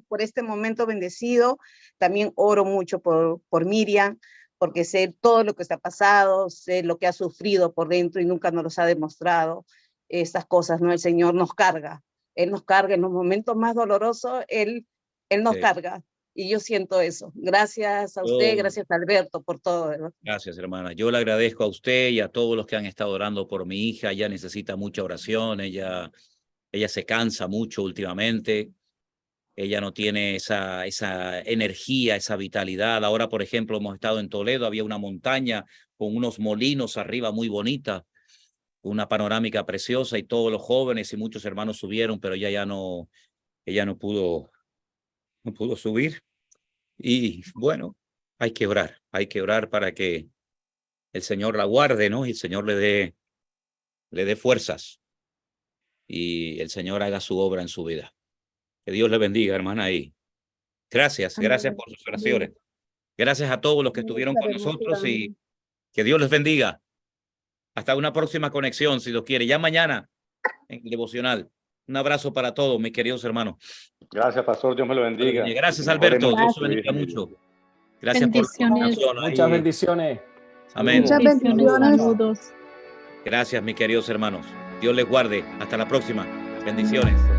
por este momento bendecido. También oro mucho por Miriam, porque sé todo lo que está pasado, sé lo que ha sufrido por dentro y nunca nos los ha demostrado. Estas cosas, ¿no? El Señor nos carga. Él nos carga en los momentos más dolorosos, Él nos carga. Y yo siento eso. Gracias a usted, gracias a Alberto por todo, ¿verdad? Gracias, hermana. Yo le agradezco a usted y a todos los que han estado orando por mi hija. Ella necesita mucha oración, ella se cansa mucho últimamente. Ella no tiene esa energía, esa vitalidad. Ahora, por ejemplo, hemos estado en Toledo, había una montaña con unos molinos arriba muy bonita, una panorámica preciosa, y todos los jóvenes y muchos hermanos subieron, pero ella no pudo subir. Y bueno, hay que orar para que el Señor la guarde, ¿no? Y el Señor le dé fuerzas y el Señor haga su obra en su vida. Que Dios le bendiga, hermana, y gracias por sus oraciones. Gracias a todos los que estuvieron con nosotros y que Dios les bendiga. Hasta una próxima conexión, si Dios quiere, ya mañana en el devocional. Un abrazo para todos, mis queridos hermanos. Gracias, pastor. Dios me lo bendiga. Gracias, Alberto. Dios me bendiga mucho. Gracias por la oración. Muchas bendiciones. Amén. Muchas bendiciones. Saludos. Gracias, mis queridos hermanos. Dios les guarde. Hasta la próxima. Bendiciones.